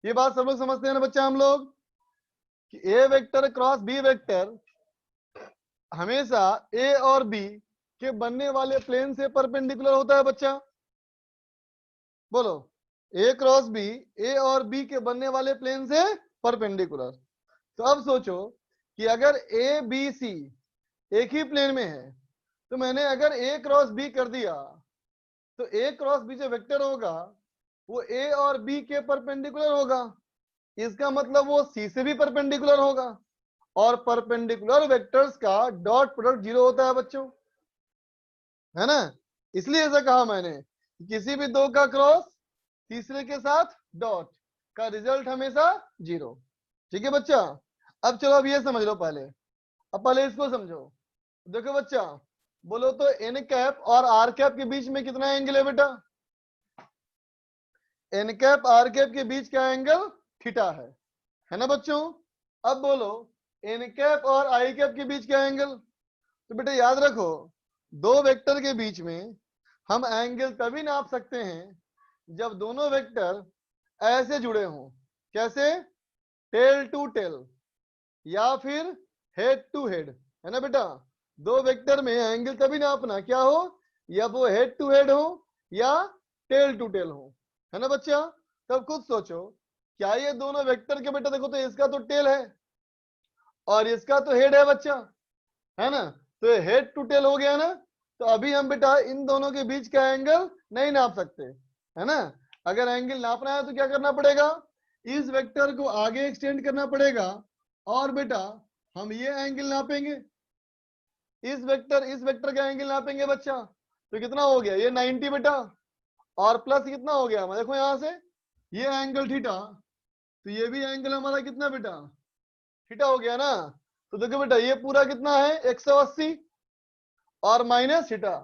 ये बात सब लोग समझते हैं ना बच्चा हम लोग, कि ए वेक्टर क्रॉस बी वेक्टर हमेशा ए और बी के बनने वाले प्लेन से परपेंडिकुलर होता है बच्चा। बोलो, ए क्रॉस बी ए और बी के बनने वाले प्लेन से परपेंडिकुलर। तो अब सोचो कि अगर ए बी सी एक ही प्लेन में है तो मैंने अगर ए क्रॉस बी कर दिया तो ए क्रॉस बी जो वेक्टर होगा वो ए और बी के परपेंडिकुलर होगा। इसका मतलब वो सी से भी परपेंडिकुलर होगा, और परपेंडिकुलर वेक्टर्स का डॉट प्रोडक्ट जीरो होता है बच्चों, है ना। इसलिए ऐसा कहा मैंने, किसी भी दो का क्रॉस तीसरे के साथ डॉट का रिजल्ट हमेशा जीरो। ठीक है बच्चा। अब चलो अब ये समझ लो पहले, अब पहले इसको समझो। देखो बच्चा, बोलो तो एन कैप और आर कैप के बीच में कितना एंगल है बेटा? एन कैप आर कैप के बीच का एंगल थीटा है ना बच्चों। अब बोलो एन कैप और आई कैप के बीच का एंगल। तो बेटा याद रखो, दो वेक्टर के बीच में हम एंगल तभी नाप सकते हैं जब दोनों वेक्टर ऐसे जुड़े हों। कैसे? टेल टू टेल या फिर हेड टू हेड, है ना बेटा। दो वेक्टर में एंगल तभी नापना क्या हो, या वो हेड टू हेड हो या टेल टू टेल हो, है ना बच्चा। तब खुद सोचो, क्या ये दोनों वेक्टर के बेटा देखो तो इसका तो टेल है और इसका तो हेड है बच्चा, है ना। तो ये हेड टू टेल हो गया ना। तो अभी हम बेटा इन दोनों के बीच का एंगल नहीं नाप सकते, है ना। अगर एंगल नापना है तो क्या करना पड़ेगा, इस वेक्टर को आगे एक्सटेंड करना पड़ेगा और बेटा हम ये एंगल नापेंगे, इस वेक्टर का एंगल नापेंगे बच्चा। तो कितना हो गया, ये 90 बेटा, और प्लस कितना हो गया, देखो यहां से ये एंगल थीटा, तो ये भी एंगल हमारा कितना बेटा, थीटा हो गया ना। तो देखो बेटा ये पूरा कितना है 180 और माइनस थीटा।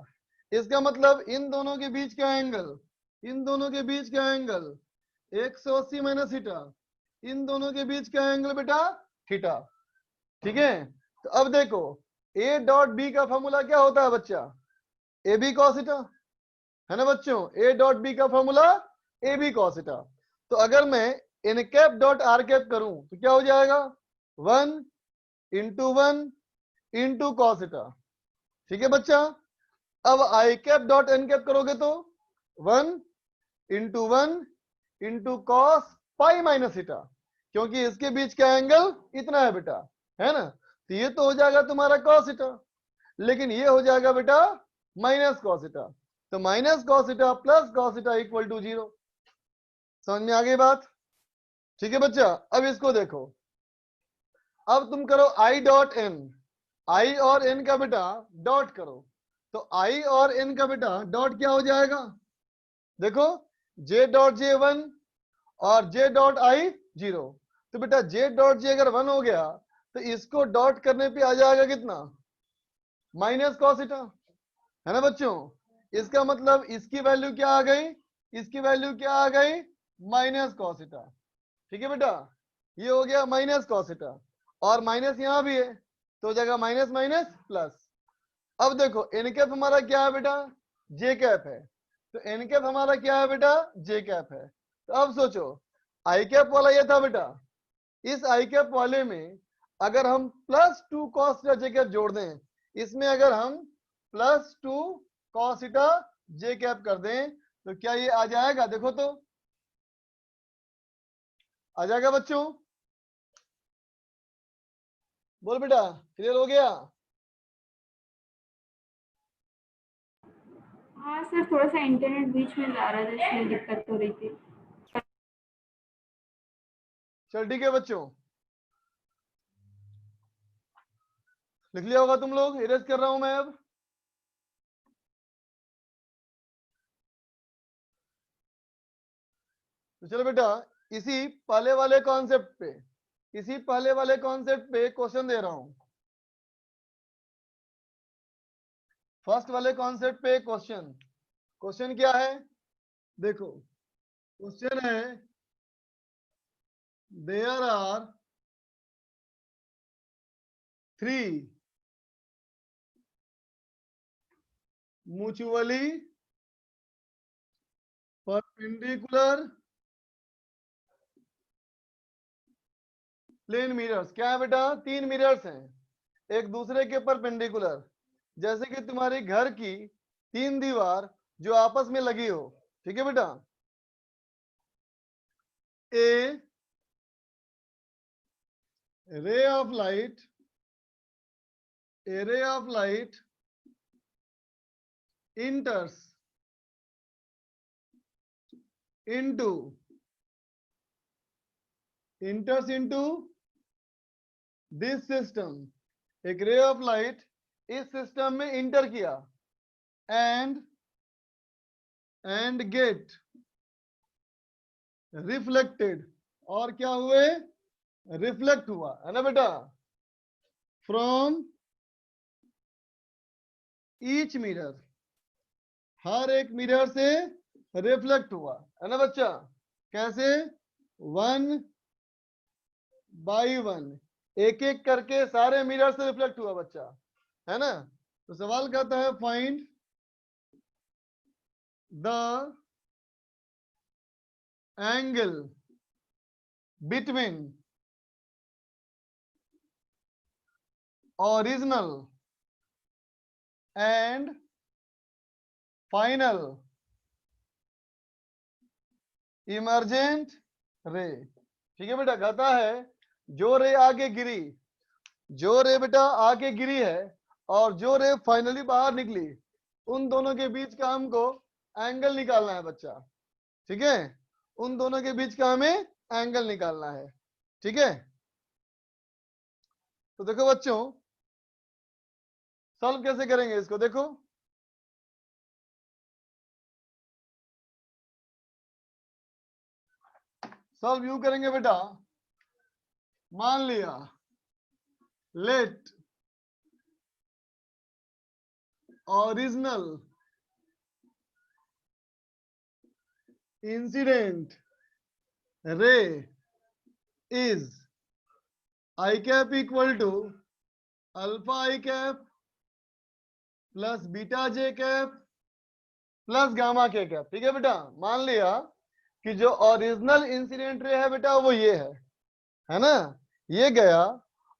इसका मतलब इन दोनों के बीच का एंगल, इन दोनों के बीच का एंगल 180 माइनस थीटा, इन दोनों के बीच का एंगल बेटा थीटा। ठीक है। तो अब देखो ए डॉट बी का फॉर्मूला क्या होता है बच्चा, ए बी कॉस थीटा, है ना बच्चों। ए डॉट बी का formula a b cos theta. तो अगर मैं n cap dot are cap करूं तो क्या हो जाएगा, 1 इंटू 1 इंटू कॉस थीटा। ठीक है बच्चा। अब आई कैप डॉट एन कैप करोगे तो 1 into 1 into cos pi minus theta, क्योंकि इसके बीच का एंगल इतना है बेटा, है ना। तो ये तो हो जाएगा तुम्हारा कॉस थीटा, लेकिन ये हो जाएगा बेटा माइनस कॉस थीटा। तो minus cos theta plus cos theta equal to 0। समझ में आ गई बात? ठीक है बच्चा, अब इसको देखो, अब तुम करो आई डॉट एन, आई और एन का बेटा डॉट करो, तो आई और एन का बेटा डॉट क्या हो जाएगा? देखो जे डॉट जे 1 और जे डॉट आई 0, तो बेटा जे डॉट जे अगर 1 हो गया तो इसको डॉट करने पे आ जाएगा कितना? माइनस कॉस थीटा, है ना बच्चों? इसका मतलब इसकी वैल्यू क्या आ गई? इसकी वैल्यू क्या आ गई? Minus cos theta. ठीक है बेटा, ये हो गया माइनस कॉस थीटा, और माइनस यहां भी है तो हो जाएगा माइनस माइनस प्लस। अब देखो एन कैप हमारा क्या है बेटा? जे कैप है, तो एन कैप हमारा क्या है बेटा? जे कैप है। तो अब सोचो आई कैप वाला ये था बेटा, इस आई कैप वाले में अगर हम plus 2 cos theta J cap जोड़ दें, इसमें अगर हम plus 2 cos theta J cap कर दें तो क्या ये आ जाएगा? देखो तो आ जाएगा बच्चों? बोल बेटा, क्लियर हो गया? हाँ सर, थोड़ा सा इंटरनेट बीच में जा रहा था, इसमें दिक्कत हो रही थी। चल ठीक है बच्चों, लिख लिया होगा तुम लोग, इरेज कर रहा हूं मैं अब। तो चलो बेटा, इसी पहले वाले कॉन्सेप्ट पे, इसी पहले वाले कॉन्सेप्ट पे क्वेश्चन दे रहा हूं। फर्स्ट वाले कॉन्सेप्ट पे क्वेश्चन, क्वेश्चन क्या है? देखो क्वेश्चन है, there are 3 mutually perpendicular plane mirrors. क्या है बेटा? 3 मिरर्स हैं एक दूसरे के परपेंडिकुलर, जैसे कि तुम्हारी घर की 3 दीवार जो आपस में लगी हो। ठीक है बेटा, ए ray of light, A ray of light enters into this system, एक रे ऑफ लाइट इस सिस्टम में इंटर किया एंड गेट रिफ्लेक्टेड, और क्या हुए? रिफ्लेक्ट हुआ, है ना बेटा? फ्रॉम ईच मिरर, हर एक मिरर से रिफ्लेक्ट हुआ, है ना बच्चा? कैसे? 1 बाई 1, एक एक करके सारे मिरर से रिफ्लेक्ट हुआ बच्चा, है ना? तो सवाल कहता है find the angle between original and final emergent रे। ठीक है बेटा, कहता है जो रे आगे गिरी, जो रे बेटा आगे गिरी है और जो रे फाइनली बाहर निकली, उन दोनों के बीच का हमको एंगल निकालना है बच्चा। ठीक है, उन दोनों के बीच का हमें एंगल निकालना है। ठीक है, तो देखो बच्चों सॉल्व कैसे करेंगे इसको, देखो सॉल्व यू करेंगे बेटा, मान लिया let original incident ray is i cap equal to alpha i cap plus beta j cap plus gamma k cap. ठीक है बेटा, मान लिया कि जो ओरिजिनल इंसिडेंट रे है बेटा वो ये है ना? ये गया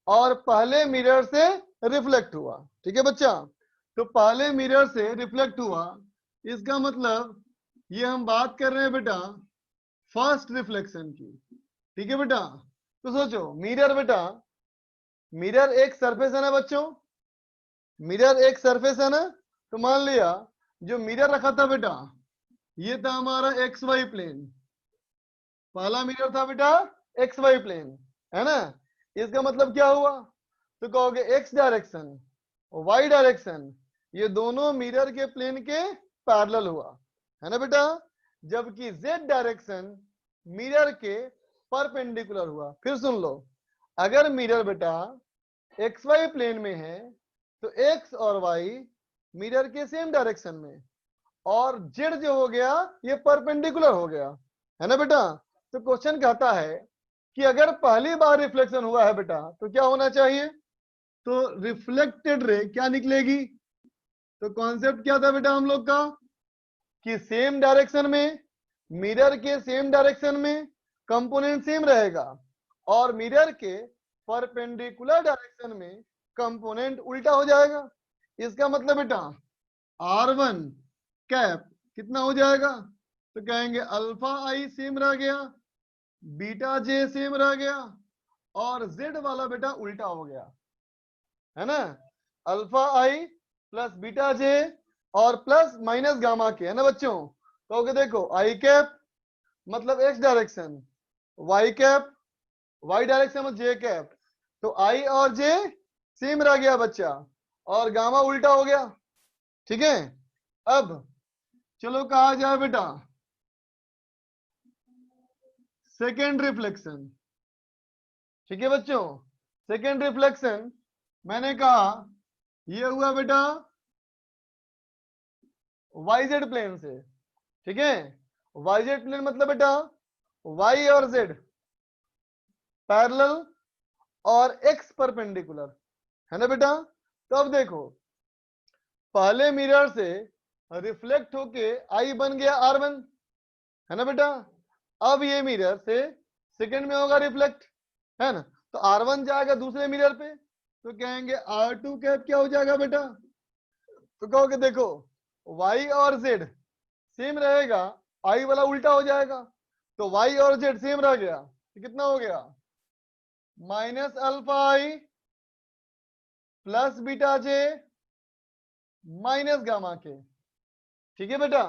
और पहले मिरर से रिफ्लेक्ट हुआ। ठीक है बच्चा, तो पहले मिरर से रिफ्लेक्ट हुआ, इसका मतलब ये हम बात कर रहे हैं बेटा फर्स्ट रिफ्लेक्शन की। ठीक है बेटा, तो सोचो मिरर बेटा, मिरर एक सरफेस है ना बच्चों, मिरर एक सरफेस है ना? तो मान लिया जो मिरर रखा था बेटा, ये था हमारा एक्स वाई प्लेन। पहला मिरर था बेटा एक्स वाई प्लेन, है ना। इसका मतलब क्या हुआ, तो कहोगे एक्स डायरेक्शन वाई डायरेक्शन ये दोनों मिरर के प्लेन के पैरेलल हुआ, है ना बेटा। जबकि जेड डायरेक्शन मिरर के परपेंडिकुलर हुआ। फिर सुन लो, अगर मिरर बेटा एक्स वाई प्लेन में है तो एक्स और वाई मिरर के सेम डायरेक्शन में, और जेड जो हो गया ये परपेंडिकुलर हो गया, है ना बेटा। तो क्वेश्चन कहता है कि अगर पहली बार रिफ्लेक्शन हुआ है बेटा तो क्या होना चाहिए, तो रिफ्लेक्टेड रे क्या निकलेगी। तो कॉन्सेप्ट क्या था बेटा हम लोग का, कि सेम डायरेक्शन में, मिरर के सेम डायरेक्शन में कंपोनेंट सेम रहेगा, और मिरर के परपेंडिकुलर डायरेक्शन में कंपोनेंट उल्टा हो जाएगा। इसका मतलब बेटा R1 कैप कितना हो जाएगा, तो कहेंगे अल्फा आई सेम रह गया, बीटा जे सेम रह गया, और जेड वाला बेटा उल्टा हो गया, है ना। अल्फा आई प्लस बीटा जे और प्लस माइनस गामा के, है ना बच्चों। तो देखो आई कैप मतलब x direction, y cap y direction में जे कैप, तो आई और जे सेम रह गया बच्चा, और गामा उल्टा हो गया, ठीक है। अब चलो कहा जाए बेटा सेकेंड रिफ्लेक्शन, ठीक है बच्चों। सेकेंड रिफ्लेक्शन मैंने कहा ये हुआ बेटा वाईजेड प्लेन से, ठीक है। वाईजेड प्लेन मतलब बेटा वाई और जेड पैरेलल और एक्स परपेंडिकुलर, है ना बेटा। तो अब देखो पहले मिरर से रिफ्लेक्ट होके आई बन गया R1, है ना बेटा। अब ये मिरर से सेकंड में होगा रिफ्लेक्ट, है ना। तो R1 जाएगा दूसरे मिरर पे, तो कहेंगे R2 कैप क्या हो जाएगा बेटा, तो कहोगे देखो y और z सेम रहेगा, आई वाला उल्टा हो जाएगा, तो y और z सेम रह गया, तो कितना हो गया माइनस अल्फा आई plus beta j minus gamma के, ठीक है बेटा।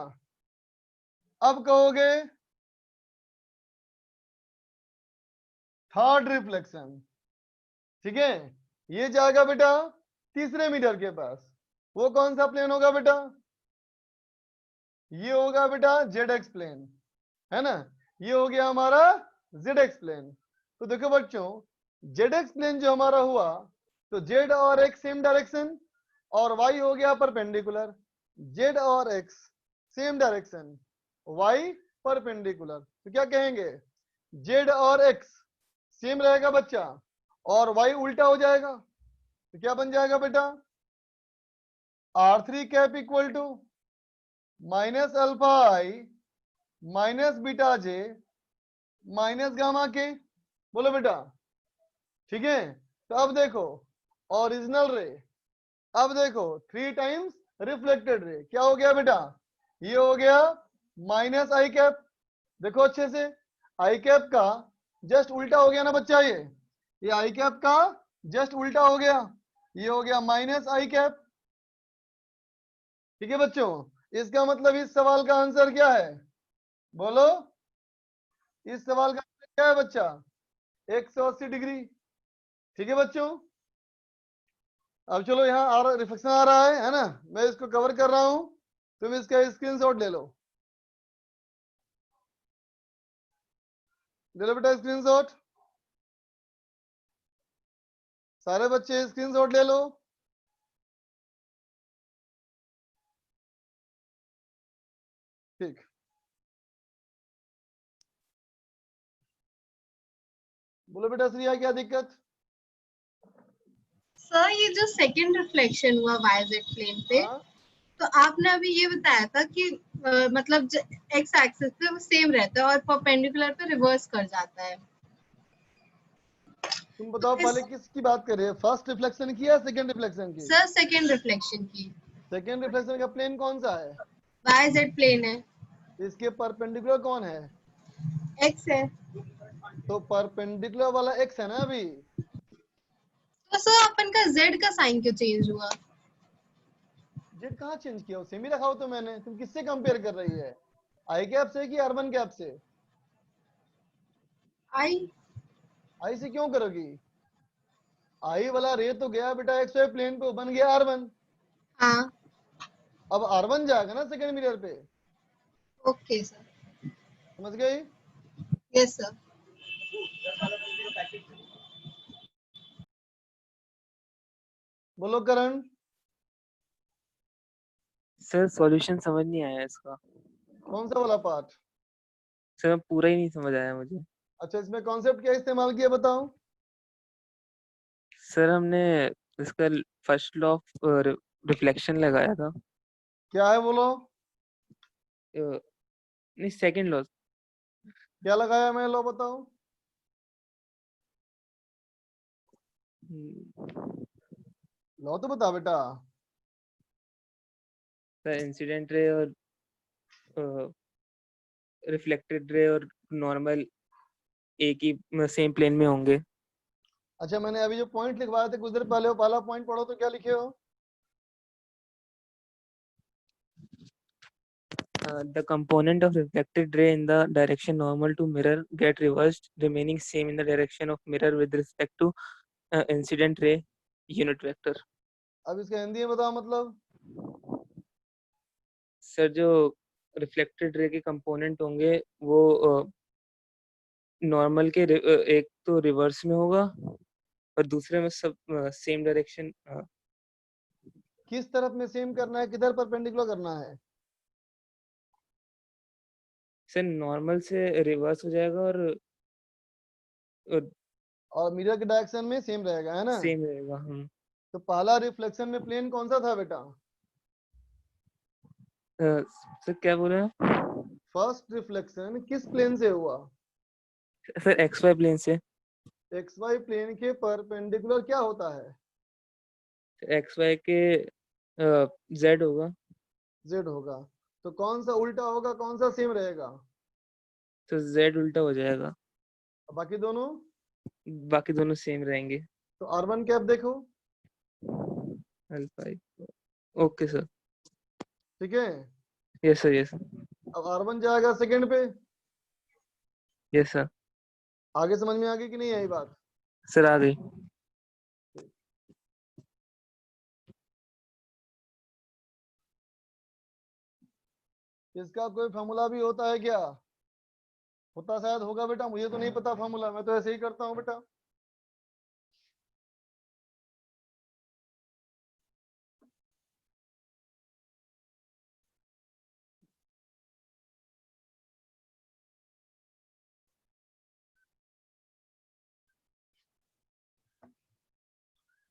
अब कहोगे थर्ड रिफ्लेक्शन, ठीक है। ये जाएगा बेटा तीसरे मिरर के पास, वो कौन सा प्लेन होगा बेटा, ये होगा बेटा जेड एक्स प्लेन, है ना। ये हो गया हमारा जेड एक्स प्लेन। तो देखो बच्चों जेड एक्स प्लेन जो हमारा हुआ, तो जेड और एक्स सेम डायरेक्शन, और वाई हो गया परपेंडिकुलर, जेड और x same direction, y perpendicular, तो क्या कहेंगे जेड और एक्स सेम रहेगा बच्चा, और वाई उल्टा हो जाएगा, तो क्या बन जाएगा बेटा R3 cap equal to minus alpha i minus beta j minus gamma k, बोलो बेटा, ठीक है। तो अब देखो ओरिजिनल रे, अब देखो 3 टाइम्स रिफ्लेक्टेड रे, क्या हो गया बेटा, ये हो गया माइनस आई कैप। देखो अच्छे से आई कैप का जस्ट उल्टा हो गया ना बच्चा, ये आई कैप का जस्ट उल्टा हो गया, ये हो गया माइनस आई कैप, ठीक है बच्चों। इसका मतलब इस सवाल का आंसर क्या है, बोलो, इस सवाल का आंसर क्या है बच्चा 180 डिग्री, ठीक है बच्चों। अब चलो यहाँ रिफ्लेक्शन आ रहा है ना, मैं इसको कवर कर रहा हूं, तुम इसका स्क्रीनशॉट ले लो बेटा, स्क्रीनशॉट, सारे बच्चे स्क्रीनशॉट ले लो। ठीक, बोलो बेटा श्रिया क्या दिक्कत। सर ये जो सेकंड रिफ्लेक्शन हुआ वाईजेड प्लेन पे, हाँ तो आपने अभी ये बताया था कि मतलब एक्स एक्सिस पे वो सेम रहता है और परपेंडिकुलर पे रिवर्स कर जाता है। तुम बताओ इस- पहले किसकी बात कर रहे हो, फर्स्ट रिफ्लेक्शन की या सेकंड रिफ्लेक्शन की। सर सेकंड रिफ्लेक्शन की, सेकंड रिफ्लेक्शन का प्लेन कौन सा है, वाईजेड प्लेन है, इसके परपेंडिकुलर कौन है, एक्स है। तो परपेंडिकुलर वाला एक्स है ना अभी। तो सर अपन का जेड का साइन क्यों चेंज हुआ। जेड कहाँ चेंज किया? सेमी रखा हो तो मैंने। तुम किससे कंपेयर कर रही है? आई कैप से कि R1 कैप से? आई। आई से क्यों करोगी? आई वाला रे तो गया बेटा एक्स वाई प्लेन पे, बन गया R1। हाँ। अब R1 जाएगा ना सेकंड मिरर पे, ओके सर। समझ गई? Yes sir. बोलो करण। सर सॉल्यूशन समझ नहीं आया इसका। कौन सा वाला पार्ट? सर पूरा ही नहीं समझ आया मुझे। अच्छा, इसमें कॉन्सेप्ट क्या इस्तेमाल किया बताओ? सर हमने इसका फर्स्ट लॉ ऑफ रिफ्लेक्शन लगाया था। क्या है बोलो? नहीं, सेकंड लॉ। क्या लगाया मैं, लो बताओ। लो तो बता बेटा। सर इंसिडेंट रे और रिफ्लेक्टेड रे और नॉर्मल एक ही सेम प्लेन में होंगे। अच्छा, मैंने अभी जो पॉइंट लिखवाए थे कुछ देर पहले, वो पहला पॉइंट पढ़ो तो क्या लिखे हो? The component of reflected ray in the direction normal to mirror get reversed, remaining same in the direction of mirror with respect to incident ray unit vector. अब इसका हिंदी में बताओ मतलब। सर जो रिफ्लेक्टेड रे के कंपोनेंट होंगे वो नॉर्मल के एक तो रिवर्स में होगा और दूसरे में सब सेम डायरेक्शन। किस तरफ में सेम करना है, किधर परपेंडिकुलर करना है? सर नॉर्मल से रिवर्स हो जाएगा और और मिरर के डायरेक्शन में सेम रहेगा, है ना? सेम रहेगा। तो पहला रिफ्लेक्शन में प्लेन कौन सा था बेटा? सर क्या बोल रहे हैं? फर्स्ट रिफ्लेक्शन किस प्लेन से हुआ? सर एक्स वाई प्लेन से। एक्स वाई प्लेन के परपेंडिकुलर क्या होता है? एक्स वाई के जेड होगा। जेड होगा। तो कौन सा उल्टा होगा, कौन सा सेम रहेगा? तो जेड उल्टा हो जाएगा, बाकी दोनों? बाकी दोनों सेम रहेंगे। तो R1 कैप देखो। अल्फा। Okay sir. ठीक है। यस सर, यस अब R1 जाएगा सेकंड पे। Yes sir. आगे समझ में आ गई कि नहीं आई बात? सर आ गई। इसका कोई फॉर्मूला भी होता है क्या? होता शायद होगा बेटा, मुझे तो नहीं पता फॉर्मूला, मैं तो ऐसे ही करता हूँ बेटा।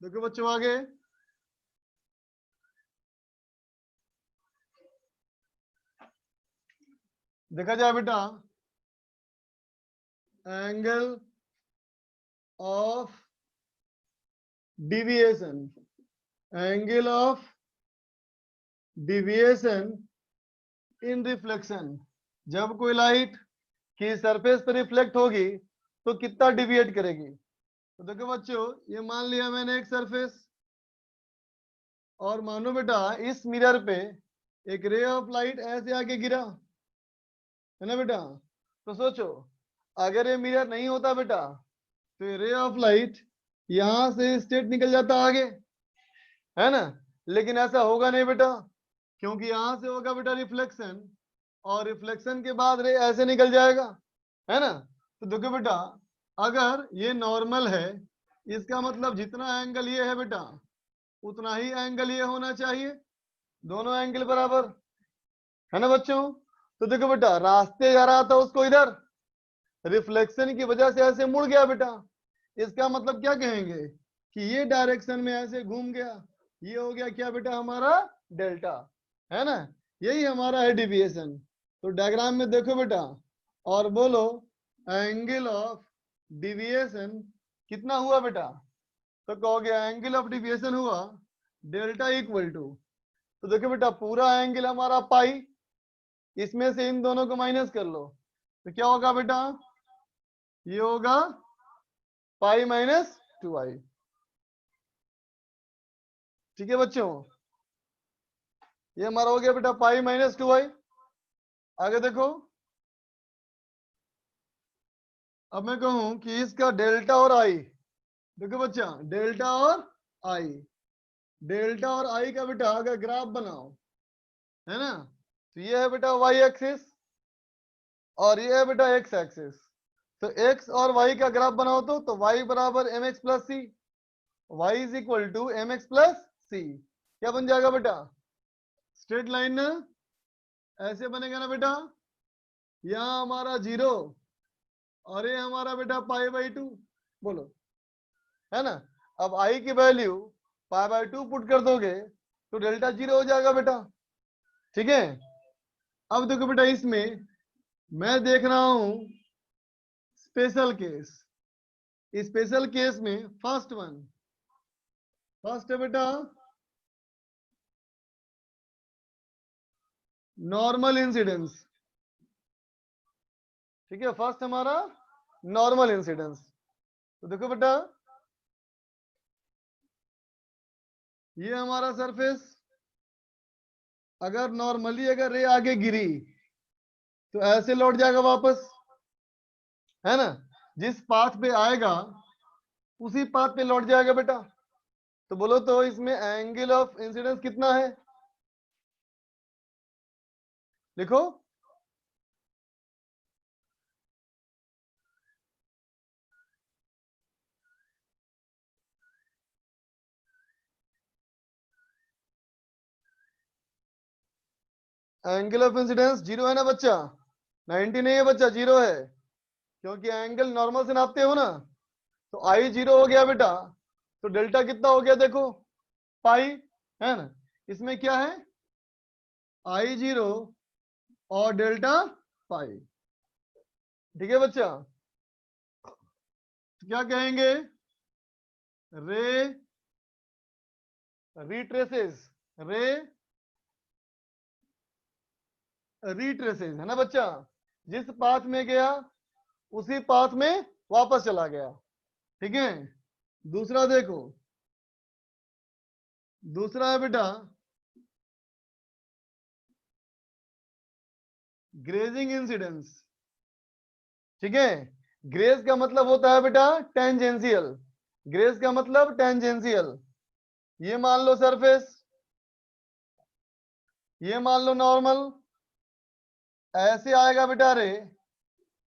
देखो बच्चों आगे, देखा जाए बेटा, angle of deviation, angle of deviation in reflection. जब कोई लाइट की सरफेस पर रिफ्लेक्ट होगी तो कितना डिविएट करेगी? तो देखो बच्चों, ये मान लिया मैंने एक सरफेस, और मानो बेटा इस मिरर पे एक रे ऑफ लाइट ऐसे आके गिरा, है ना बेटा? तो सोचो, अगर ये मिरर नहीं होता बेटा तो रे ऑफ लाइट यहां से स्ट्रेट निकल जाता आगे, है ना? लेकिन ऐसा होगा नहीं बेटा, क्योंकि यहां से होगा बेटा रिफ्लेक्शन, और रिफ्लेक्शन के बाद रे ऐसे निकल जाएगा, है ना? तो देखो बेटा, अगर ये नॉर्मल है, इसका मतलब जितना एंगल ये है बेटा उतना ही एंगल ये होना चाहिए, दोनों एंगल बराबर, है ना बच्चों? तो देखो बेटा, रास्ते जा रहा था उसको इधर, रिफ्लेक्शन की वजह से ऐसे मुड़ गया बेटा, इसका मतलब क्या कहेंगे कि ये डायरेक्शन में ऐसे घूम गया, ये हो गया क्या बेटा हमारा डेल्टा, है ना? यही हमारा है डिविएशन। तो डायग्राम में देखो बेटा और बोलो, एंगल ऑफ डिविएशन कितना हुआ बेटा? तो कहोगे एंगल ऑफ डिविएशन हुआ डेल्टा इक्वल टू, तो देखो बेटा पूरा एंगल हमारा पाई, इसमें से इन दोनों को माइनस कर लो, तो क्या होगा बेटा? ये होगा पाई माइनस 2i। ठीक है बच्चों? ये हमारा हो गया बेटा पाई माइनस 2i। आगे देखो, अब मैं कहूं कि इसका डेल्टा और आई, देखो बच्चा डेल्टा और आई, डेल्टा और आई का बेटा अगर ग्राफ बनाओ, है ना, तो ये है बेटा वाई एक्सिस और ये है बेटा एक्स एक्सिस। तो एक्स और वाई का ग्राफ बनाओ तो वाई बराबर M X plus C, Y is equal to M X plus C. क्या बन जाएगा बेटा? स्ट्रेट लाइन ना, ऐसे बनेगा ना बेटा, यहाँ हमारा 0 और ये हमारा बेटा पाई बाई 2, बोलो, है ना। अब आई की वैल्यू पाई बाई 2 पुट कर दोगे तो डेल्टा 0 हो जाएगा बेटा, ठीक है। अब देखो बेटा, इसमें मैं देख रहा हूं स्पेशल केस। स्पेशल केस में फर्स्ट है बेटा नॉर्मल इंसिडेंस, ठीक है, फर्स्ट हमारा नॉर्मल इंसिडेंस। तो देखो बेटा, ये हमारा सरफेस, अगर नॉर्मली अगर रे आगे गिरी तो ऐसे लौट जाएगा वापस, है ना, जिस पाथ पे आएगा उसी पाथ पे लौट जाएगा बेटा। तो बोलो तो इसमें एंगल ऑफ इंसिडेंस कितना है, लिखो। एंगल ऑफ इंसिडेंस 0 है ना बच्चा, 90 नहीं है बच्चा, 0 है, क्योंकि एंगल नॉर्मल से नापते हो ना। तो आई 0 हो गया बेटा, तो डेल्टा कितना हो गया देखो, पाई, है ना। इसमें क्या है, आई 0 और डेल्टा पाई, ठीक है बच्चा। तो क्या कहेंगे, रे रिट्रेसेस, रे रिट्रेसेस, है ना बच्चा, जिस पाथ में गया उसी पाथ में वापस चला गया, ठीक है। दूसरा देखो, दूसरा है बेटा ग्रेजिंग इंसिडेंस, ठीक है। ग्रेज का मतलब होता है बेटा टेंजेंशियल, ग्रेज का मतलब टेंजेंशियल। ये मान लो सरफेस, ये मान लो नॉर्मल, ऐसे आएगा बेटा रे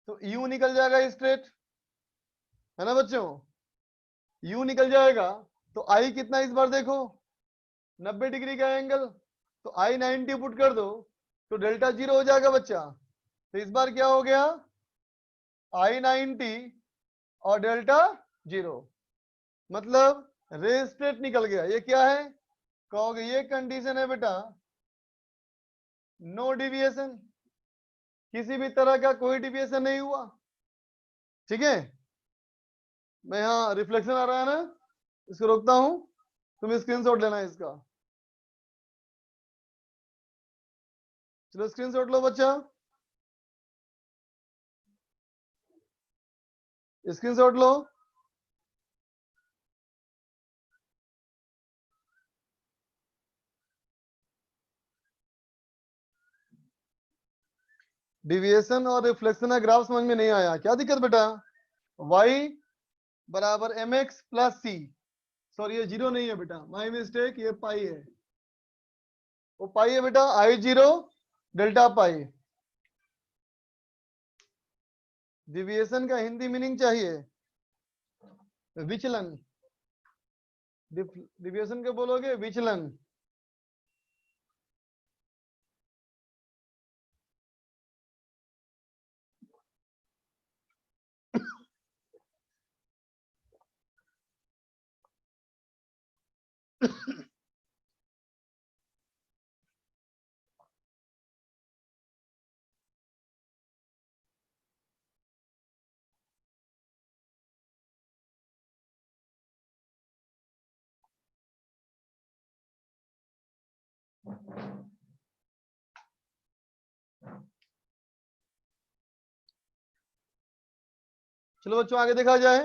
तो यू निकल जाएगा स्ट्रेट, है ना बच्चों, यू निकल जाएगा। तो आई कितना इस बार देखो, 90 डिग्री का एंगल, तो आई 90 पुट कर दो तो डेल्टा 0 हो जाएगा बच्चा। तो इस बार क्या हो गया, आई 90 और डेल्टा 0, मतलब रे स्ट्रेट निकल गया। ये क्या है, कहोगे ये कंडीशन है बेटा नो डिविएशन, किसी भी तरह का कोई डिविएशन नहीं हुआ, ठीक है। मैं यहाँ रिफ्लेक्शन आ रहा है ना, इसको रोकता हूं, तुम स्क्रीनशॉट लेना है इसका। चलो स्क्रीनशॉट लो बच्चा, स्क्रीनशॉट लो। डिविएशन और रिफ्लेक्शन का ग्राफ समझ में नहीं आया, क्या दिक्कत बेटा? y बराबर एम एक्स प्लस सी, सॉरी ये 0 नहीं है बेटा, माई मिस्टेक, ये पाई है, वो पाई है बेटा, आई 0 डेल्टा पाई। डिविएशन का हिंदी मीनिंग चाहिए, विचलन। डिविएशन के बोलोगे विचलन। चलो बच्चों आगे देखा जाए।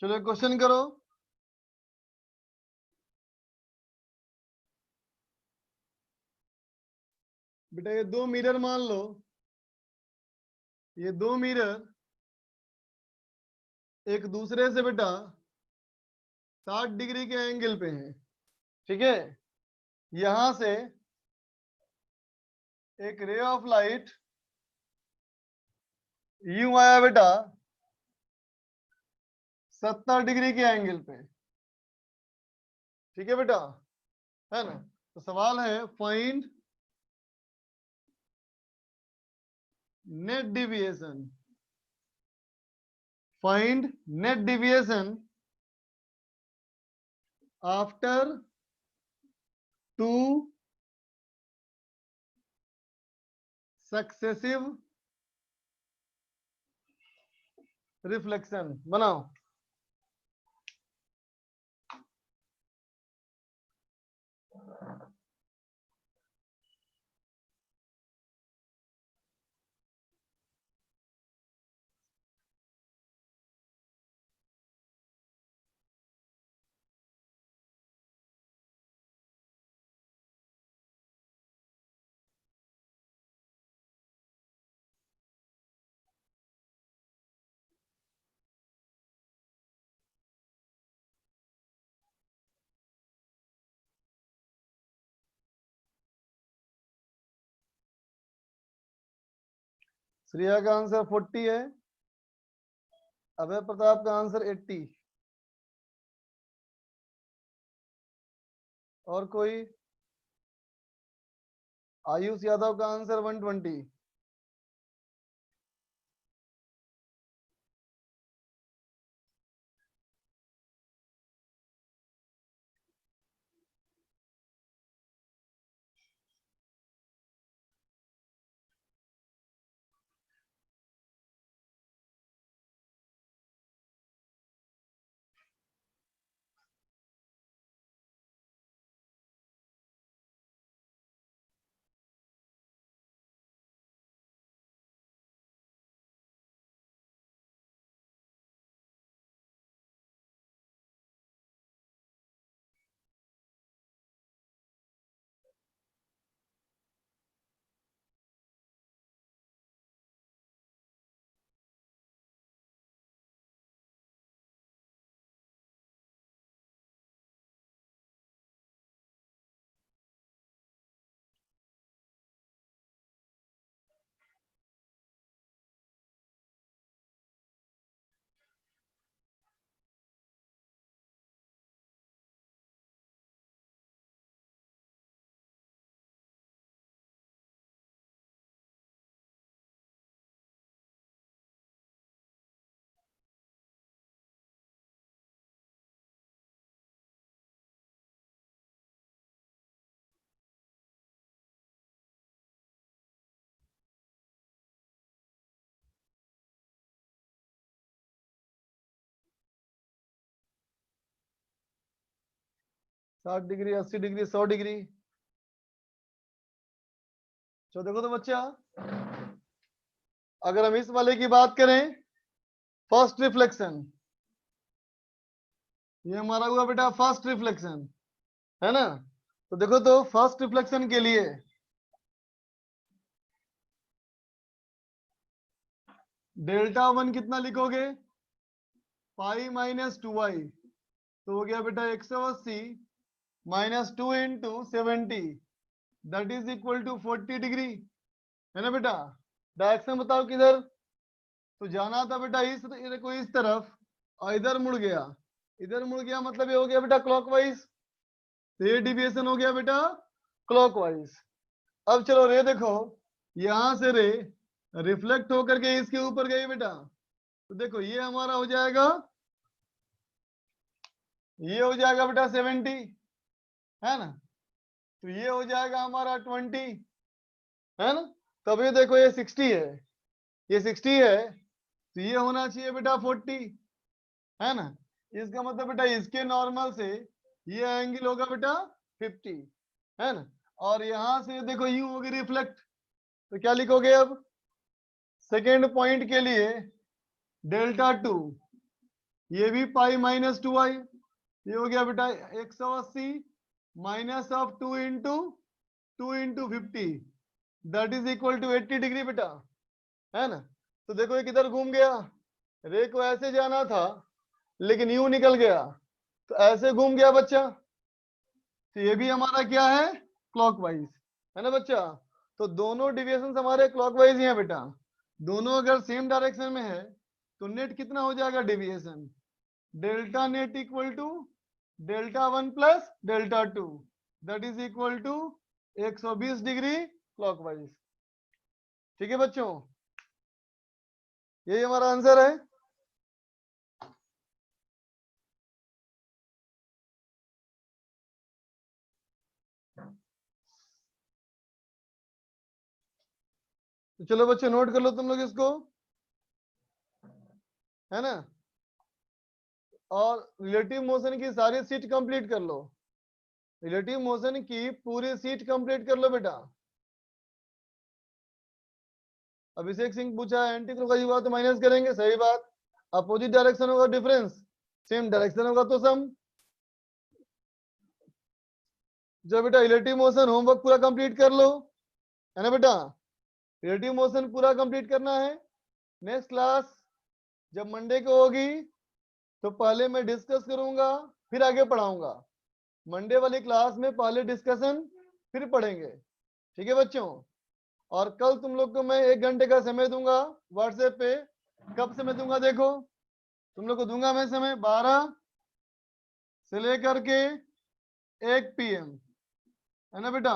चलो क्वेश्चन करो। बेटा ये दो मिरर मान लो, ये दो मिरर एक दूसरे से बेटा 60 डिग्री के एंगल पे हैं, ठीक है। यहां से एक रे ऑफ लाइट यूं आया बेटा 70 डिग्री के एंगल पे, ठीक है बेटा, है ना। तो सवाल है find net deviation, find net deviation after 2 successive reflection. बनाओ। श्रेया का आंसर 40 है, अभय प्रताप का आंसर 80, और कोई? आयुष यादव का आंसर 120। साठ डिग्री, 80 डिग्री, 100 डिग्री। तो देखो तो बच्चा, अगर हम इस वाले की बात करें, फर्स्ट रिफ्लेक्शन, ये हमारा हुआ बेटा फर्स्ट रिफ्लेक्शन, है ना। तो देखो तो फर्स्ट रिफ्लेक्शन के लिए डेल्टा 1 कितना लिखोगे? पाई माइनस 2i, तो हो गया बेटा 180 minus 2 into 70, that is equal to 40 degree, है ना बेटा। डायरेक्शन बताओ किधर? तो जाना था बेटा इस को इस तरफ, और इधर मुड़ गया, इधर मुड़ गया, मतलब ये हो गया बेटा क्लॉकवाइज। तो ये डिविएशन हो गया बेटा क्लॉकवाइज। अब चलो रे देखो, यहां से रे रिफ्लेक्ट होकर के इसके ऊपर गई बेटा, तो देखो ये हमारा हो जाएगा, ये हो जाएगा बेटा 70, है ना। तो ये हो जाएगा हमारा 20, है ना। तब ये देखो ये 60 है, ये 60 है, तो ये होना चाहिए बेटा 40, है ना। इसका मतलब बेटा इसके नॉर्मल से ये एंगल होगा बेटा 50, है ना। और यहां से देखो यूं होगी रिफ्लेक्ट, तो क्या लिखोगे अब? सेकेंड पॉइंट के लिए डेल्टा 2, ये भी पाई माइनस 2i, ये हो गया बेटा 180 minus of 2 into 50, that is equal to 80 degree बेटा, है ना। तो देखो ये किधर घूम गया, रे को ऐसे जाना था लेकिन यूं निकल गया, तो ऐसे घूम गया बच्चा, तो ये भी हमारा क्या है, क्लॉकवाइज, है ना बच्चा। तो दोनों डिविएशन हमारे क्लॉकवाइज ही हैं बेटा, दोनों अगर सेम डायरेक्शन में है तो नेट कितना हो जाएगा deviation, delta net equal to delta 1 plus delta 2, that is equal to 120 degree clockwise. ठीक है बच्चों, यही हमारा आंसर है। तो चलो बच्चों नोट कर लो तुम लोग इसको, है ना, और रिलेटिव मोशन की सारी सीट कंप्लीट कर लो, रिलेटिव मोशन की पूरी सीट कंप्लीट कर लो बेटा। अभिषेक सिंह पूछा एंटी क्लॉकवाइज हुआ तो माइनस करेंगे, सही बात, अपोजिट डायरेक्शन होगा डिफरेंस, सेम डायरेक्शन होगा तो सम। जब बेटा रिलेटिव मोशन होमवर्क पूरा कंप्लीट कर लो, है ना बेटा, रिलेटिव मोशन पूरा कंप्लीट करना है। नेक्स्ट क्लास जब मंडे को होगी तो पहले मैं डिस्कस करूंगा फिर आगे पढ़ाऊंगा, मंडे वाली क्लास में पहले डिस्कशन फिर पढ़ेंगे, ठीक है बच्चों। और कल तुम लोग को मैं 1 घंटे का समय दूंगा व्हाट्सएप पे, कब समय दूंगा देखो, तुम लोग को दूंगा मैं समय 12 से लेकर के 1 PM, है ना बेटा,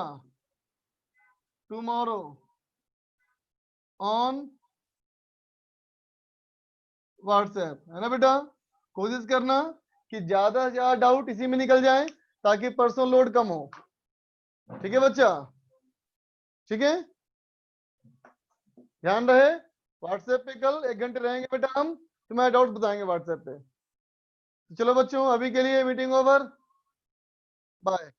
टुमारो ऑन व्हाट्सएप, है ना बेटा। कोशिश करना कि ज्यादा से ज्यादा डाउट इसी में निकल जाए ताकि पर्सनल लोड कम हो, ठीक है बच्चा, ठीक है, ध्यान रहे। व्हाट्सएप पे कल 1 घंटे रहेंगे बेटा हम, तुम्हारे डाउट बताएंगे व्हाट्सएप पे। तो चलो बच्चों अभी के लिए मीटिंग ओवर, बाय।